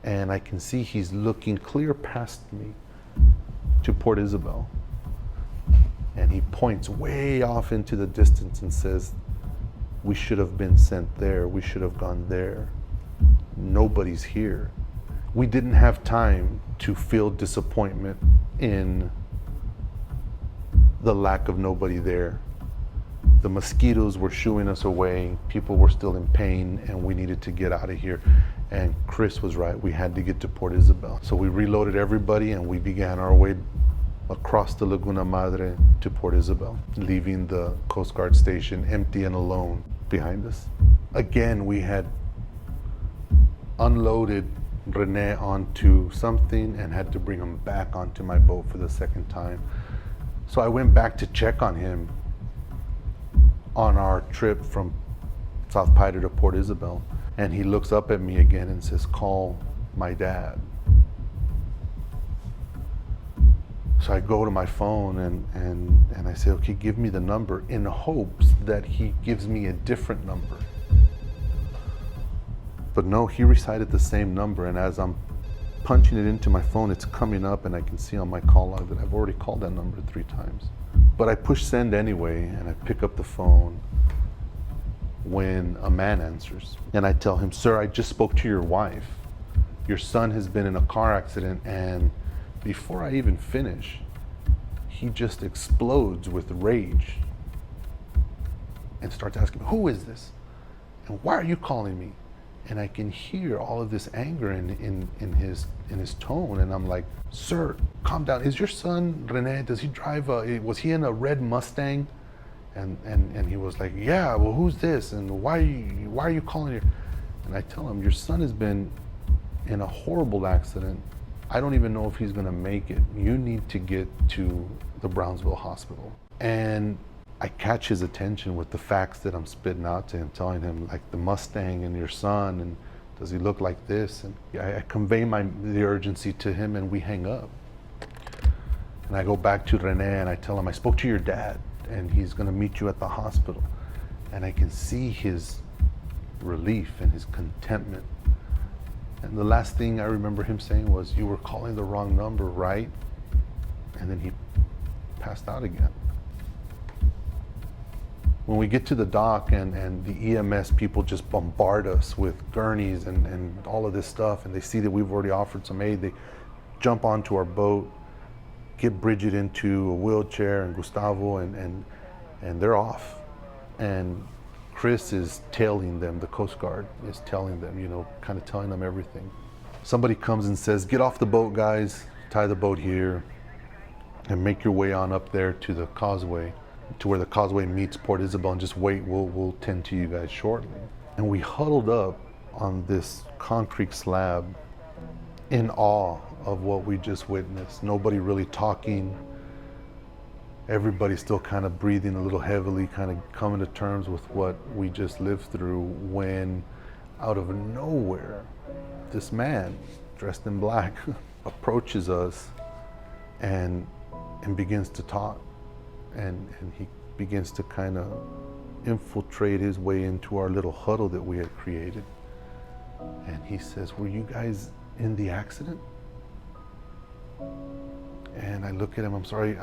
And I can see he's looking clear past me to Port Isabel. And he points way off into the distance and says, we should have been sent there. We should have gone there. Nobody's here. We didn't have time to feel disappointment in the lack of nobody there. The mosquitoes were shooing us away. People were still in pain and we needed to get out of here. And Chris was right. We had to get to Port Isabel. So we reloaded everybody and we began our way across the Laguna Madre to Port Isabel, leaving the Coast Guard station empty and alone behind us. Again, we had unloaded Rene onto something and had to bring him back onto my boat for the second time. So I went back to check on him on our trip from South Padre to Port Isabel. And he looks up at me again and says, "Call my dad." So I go to my phone and I say, "Okay, give me the number," in hopes that he gives me a different number. But no, he recited the same number, and as I'm punching it into my phone, it's coming up, and I can see on my call log that I've already called that number 3 times. But I push send anyway, and I pick up the phone when a man answers. And I tell him, "Sir, I just spoke to your wife. Your son has been in a car accident," and before I even finish, he just explodes with rage and starts asking me, "Who is this? And why are you calling me?" And I can hear all of this anger in his tone, and I'm like, "Sir, calm down. Is your son Rene? Does he drive was he in a red Mustang?" And he was like, "Yeah. Well, who's this? And why are you calling here?" And I tell him, "Your son has been in a horrible accident. I don't even know if he's gonna make it. You need to get to the Brownsville hospital." And I catch his attention with the facts that I'm spitting out to him, telling him like the Mustang and your son, and does he look like this? And I convey the urgency to him, and we hang up. And I go back to Rene and I tell him, "I spoke to your dad and he's gonna meet you at the hospital." And I can see his relief and his contentment. And the last thing I remember him saying was, "You were calling the wrong number, right?" And then he passed out again. When we get to the dock and the EMS people just bombard us with gurneys and all of this stuff, and they see that we've already offered some aid, they jump onto our boat, get Bridget into a wheelchair and Gustavo, and they're off. And Chris is tailing them, the Coast Guard is telling them, kind of telling them everything. Somebody comes and says, "Get off the boat, guys, tie the boat here, and make your way on up there to the causeway, to where the causeway meets Port Isabel, and just wait, we'll tend to you guys shortly." And we huddled up on this concrete slab in awe of what we just witnessed. Nobody really talking. Everybody still kind of breathing a little heavily, kind of coming to terms with what we just lived through, when out of nowhere, this man dressed in black approaches us and begins to talk. And he begins to kind of infiltrate his way into our little huddle that we had created. And he says, "Were you guys in the accident?" And I look at him, "I'm sorry,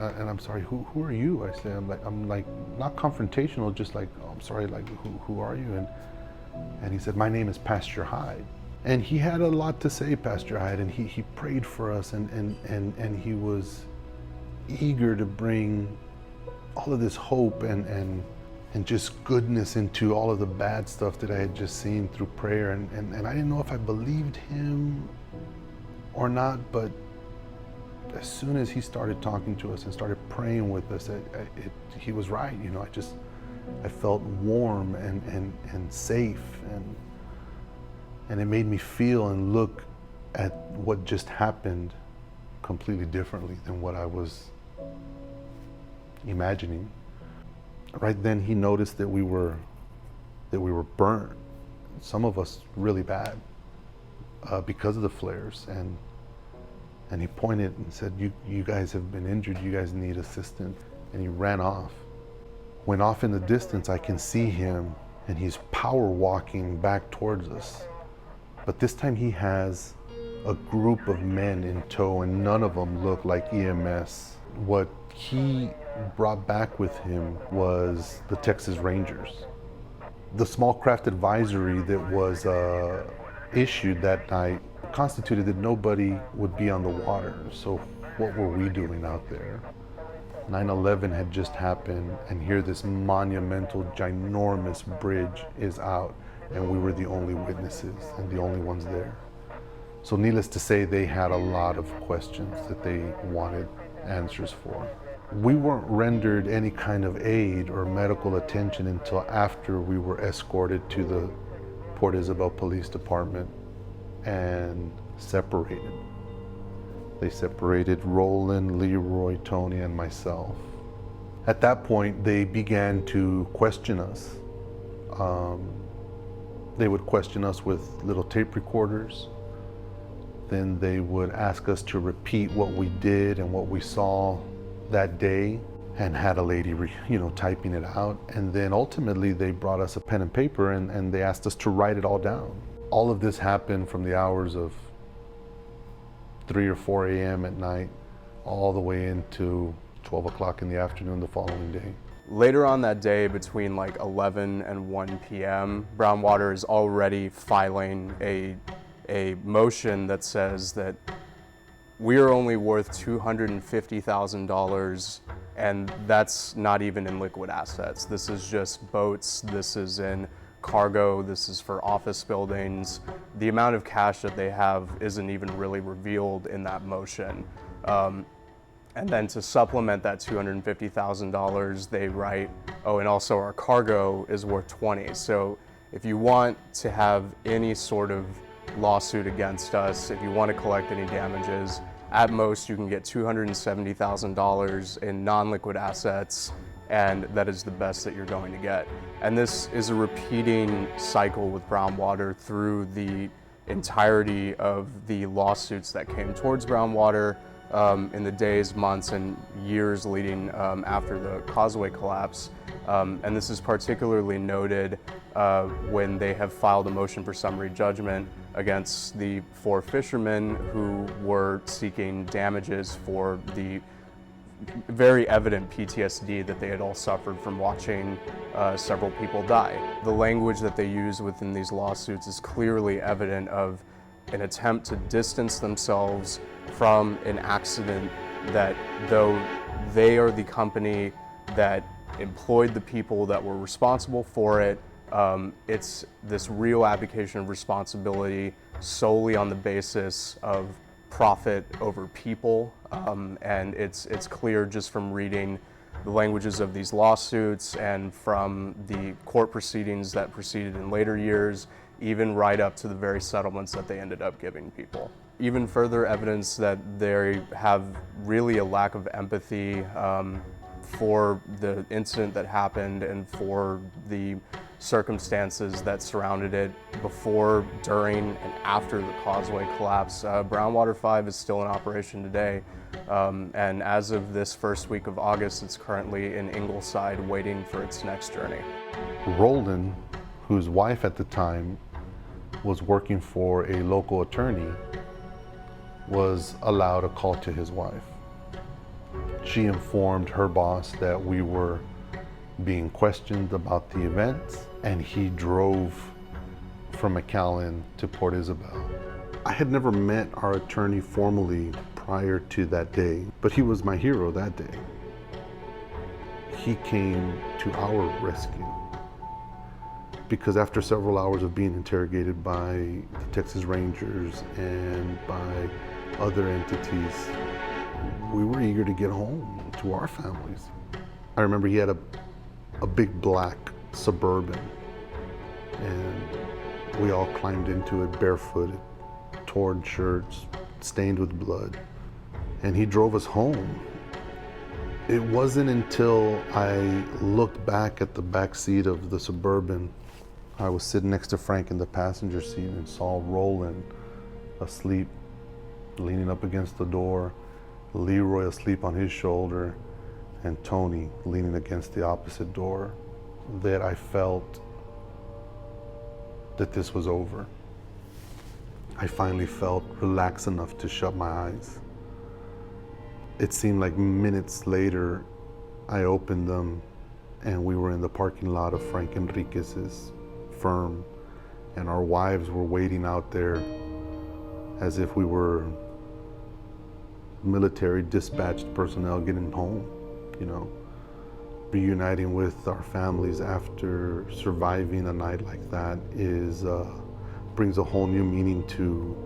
who are you?" I say, I'm like not confrontational, just like, "Oh, I'm sorry, like who are you?" And he said, "My name is Pastor Hyde." And he had a lot to say, Pastor Hyde, and he prayed for us, and he was eager to bring all of this hope and just goodness into all of the bad stuff that I had just seen through prayer. And I didn't know if I believed him or not, but as soon as he started talking to us and started praying with us, he was right. I felt warm and safe, and it made me feel and look at what just happened completely differently than what I was imagining. Right then, he noticed that we were burnt. Some of us really bad because of the flares, and he pointed and said, "You guys have been injured. You guys need assistance." And he ran off. When off in the distance, I can see him, and he's power walking back towards us. But this time he has a group of men in tow, and none of them look like EMS. What he brought back with him was the Texas Rangers. The small craft advisory that was issued that night constituted that nobody would be on the water. So what were we doing out there? 9/11 had just happened, and here this monumental, ginormous bridge is out, and we were the only witnesses and the only ones there. So needless to say, they had a lot of questions that they wanted answers for. We weren't rendered any kind of aid or medical attention until after we were escorted to the Port Isabel Police Department and separated. They separated Roland, Leroy, Tony, and myself. At that point, they began to question us. They would question us with little tape recorders. Then they would ask us to repeat what we did and what we saw that day, and had a lady typing it out. And then ultimately they brought us a pen and paper and they asked us to write it all down. All of this happened from the hours of 3 or 4 a.m. at night all the way into 12 o'clock in the afternoon the following day.
Later on that day, between like 11 and 1 p.m., Brownwater is already filing a motion that says that we are only worth $250,000, and that's not even in liquid assets. This is just boats, this is in cargo, this is for office buildings. The amount of cash that they have isn't even really revealed in that motion. And then to supplement that $250,000, they write, oh, and also our cargo is worth 20. So if you want to have any sort of lawsuit against us, if you want to collect any damages, at most you can get $270,000 in non-liquid assets, and that is the best that you're going to get. And this is a repeating cycle with Brownwater through the entirety of the lawsuits that came towards Brownwater in the days, months, and years leading after the Causeway collapse. And this is particularly noted when they have filed a motion for summary judgment against the 4 fishermen who were seeking damages for the very evident PTSD that they had all suffered from watching several people die. The language that they use within these lawsuits is clearly evident of an attempt to distance themselves from an accident that, though they are the company that employed the people that were responsible for it, it's this real abdication of responsibility solely on the basis of profit over people. And it's clear just from reading the languages of these lawsuits and from the court proceedings that proceeded in later years, even right up to the very settlements that they ended up giving people. Even further evidence that they have really a lack of empathy for the incident that happened and for the circumstances that surrounded it before, during, and after the Causeway collapse. Brownwater 5 is still in operation today, and as of this first week of August, it's currently in Ingleside waiting for its next journey.
Roland, whose wife at the time was working for a local attorney, was allowed a call to his wife. She informed her boss that we were being questioned about the events, and he drove from McAllen to Port Isabel. I had never met our attorney formally prior to that day, but he was my hero that day. He came to our rescue because after several hours of being interrogated by the Texas Rangers and by other entities, we were eager to get home to our families. I remember he had a big black Suburban, and we all climbed into it barefooted, torn shirts, stained with blood, and he drove us home. It wasn't until I looked back at the back seat of the Suburban, I was sitting next to Frank in the passenger seat and saw Roland asleep, leaning up against the door, Leroy asleep on his shoulder, and Tony leaning against the opposite door, that I felt that this was over. I finally felt relaxed enough to shut my eyes. It seemed like minutes later, I opened them and we were in the parking lot of Frank Enriquez's firm, and our wives were waiting out there as if we were military dispatched personnel getting home, you know, reuniting with our families after surviving a night like that brings a whole new meaning to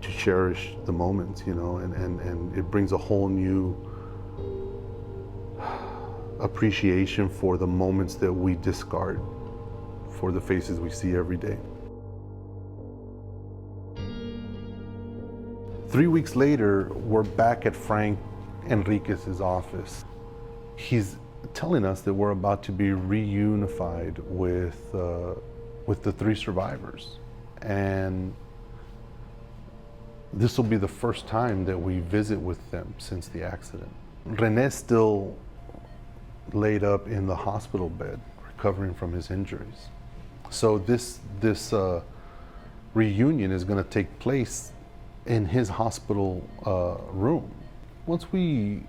cherish the moments, you know, and it brings a whole new appreciation for the moments that we discard for the faces we see every day. 3 weeks later, we're back at Frank Enriquez's office. He's telling us that we're about to be reunified with the 3 survivors. And this will be the first time that we visit with them since the accident. René's still laid up in the hospital bed, recovering from his injuries. So this reunion is going to take place in his hospital room. Once we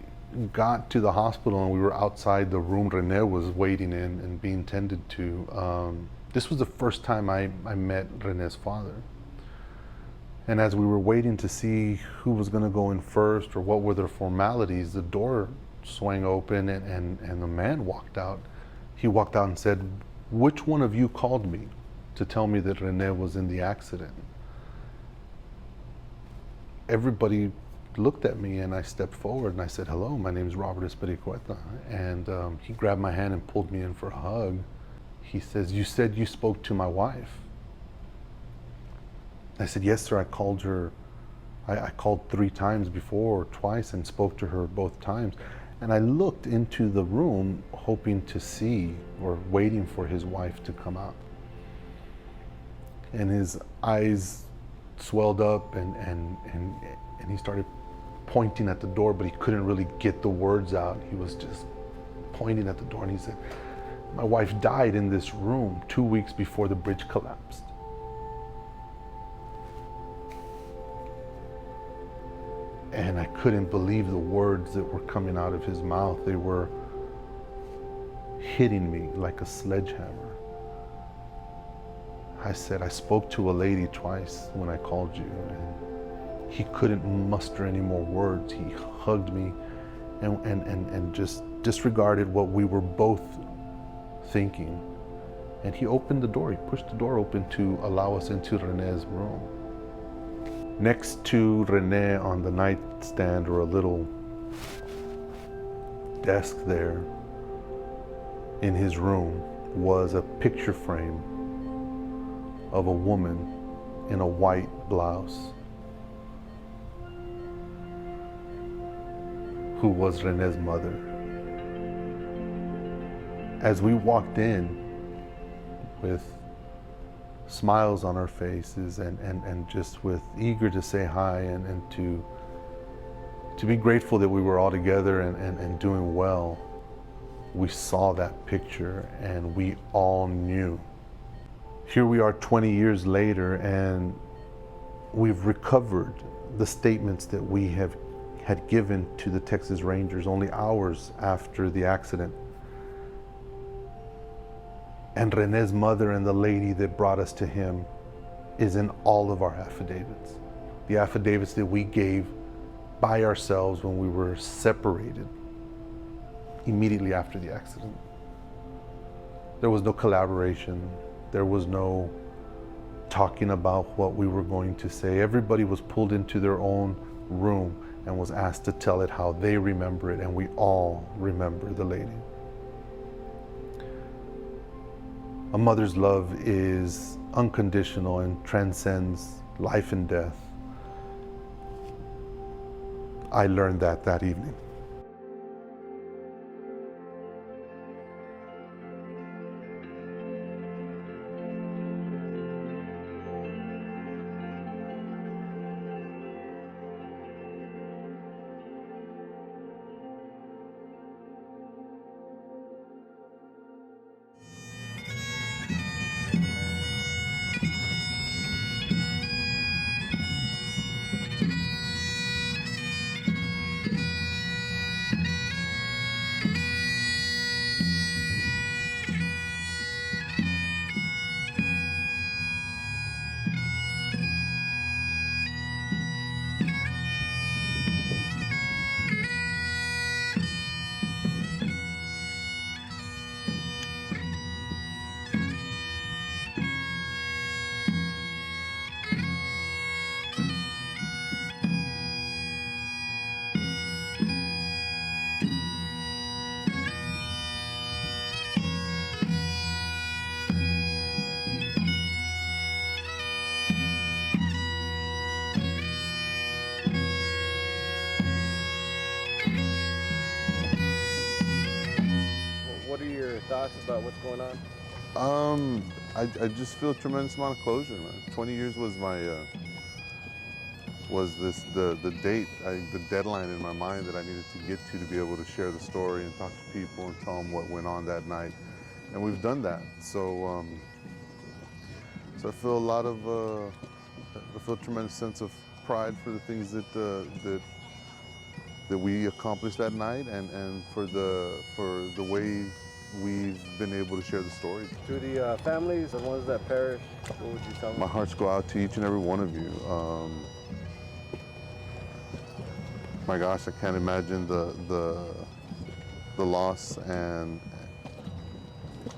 got to the hospital and we were outside the room René was waiting in and being tended to, this was the first time I met René's father. And as we were waiting to see who was going to go in first or what were the formalities, the door swung open and the man walked out. He walked out and said, "Which one of you called me to tell me that René was in the accident?" Everybody looked at me and I stepped forward and I said, "Hello, my name is Robert Espericueta." And he grabbed my hand and pulled me in for a hug. He says, "You said you spoke to my wife." I said, "Yes, sir, I called her. I called 3 times before, or twice, and spoke to her both times." And I looked into the room hoping to see or waiting for his wife to come out. And his eyes swelled up and he started pointing at the door, but he couldn't really get the words out. He was just pointing at the door and he said, "My wife died in this room 2 weeks before the bridge collapsed." And I couldn't believe the words that were coming out of his mouth. They were hitting me like a sledgehammer. I said, "I spoke to a lady twice when I called you." And he couldn't muster any more words. He hugged me and just disregarded what we were both thinking. And he opened the door. He pushed the door open to allow us into René's room. Next to René on the nightstand, or a little desk there in his room, was a picture frame of a woman in a white blouse who was René's mother. As we walked in with smiles on our faces and just with eager to say hi and to be grateful that we were all together and doing well, we saw that picture and we all knew. Here we are 20 years later and we've recovered the statements that we had given to the Texas Rangers only hours after the accident. And René's mother and the lady that brought us to him is in all of our affidavits. The affidavits that we gave by ourselves when we were separated immediately after the accident. There was no collaboration. There was no talking about what we were going to say. Everybody was pulled into their own room and was asked to tell it how they remember it, and we all remember the lady. A mother's love is unconditional and transcends life and death. I learned that evening.
thoughts about what's going on?
I just feel a tremendous amount of closure, man. 20 years was my the date, the deadline in my mind that I needed to get to be able to share the story and talk to people and tell them what went on that night, and we've done that. So so I feel I feel a tremendous sense of pride for the things that we accomplished that night, and for the way we've been able to share the story.
To the families, the ones that perished, what would you tell them?
My hearts go out to each and every one of you. My gosh, I can't imagine the loss and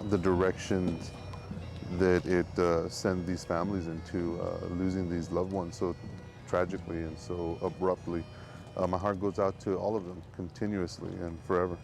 the directions that it sent these families into, losing these loved ones so tragically and so abruptly. My heart goes out to all of them continuously and forever.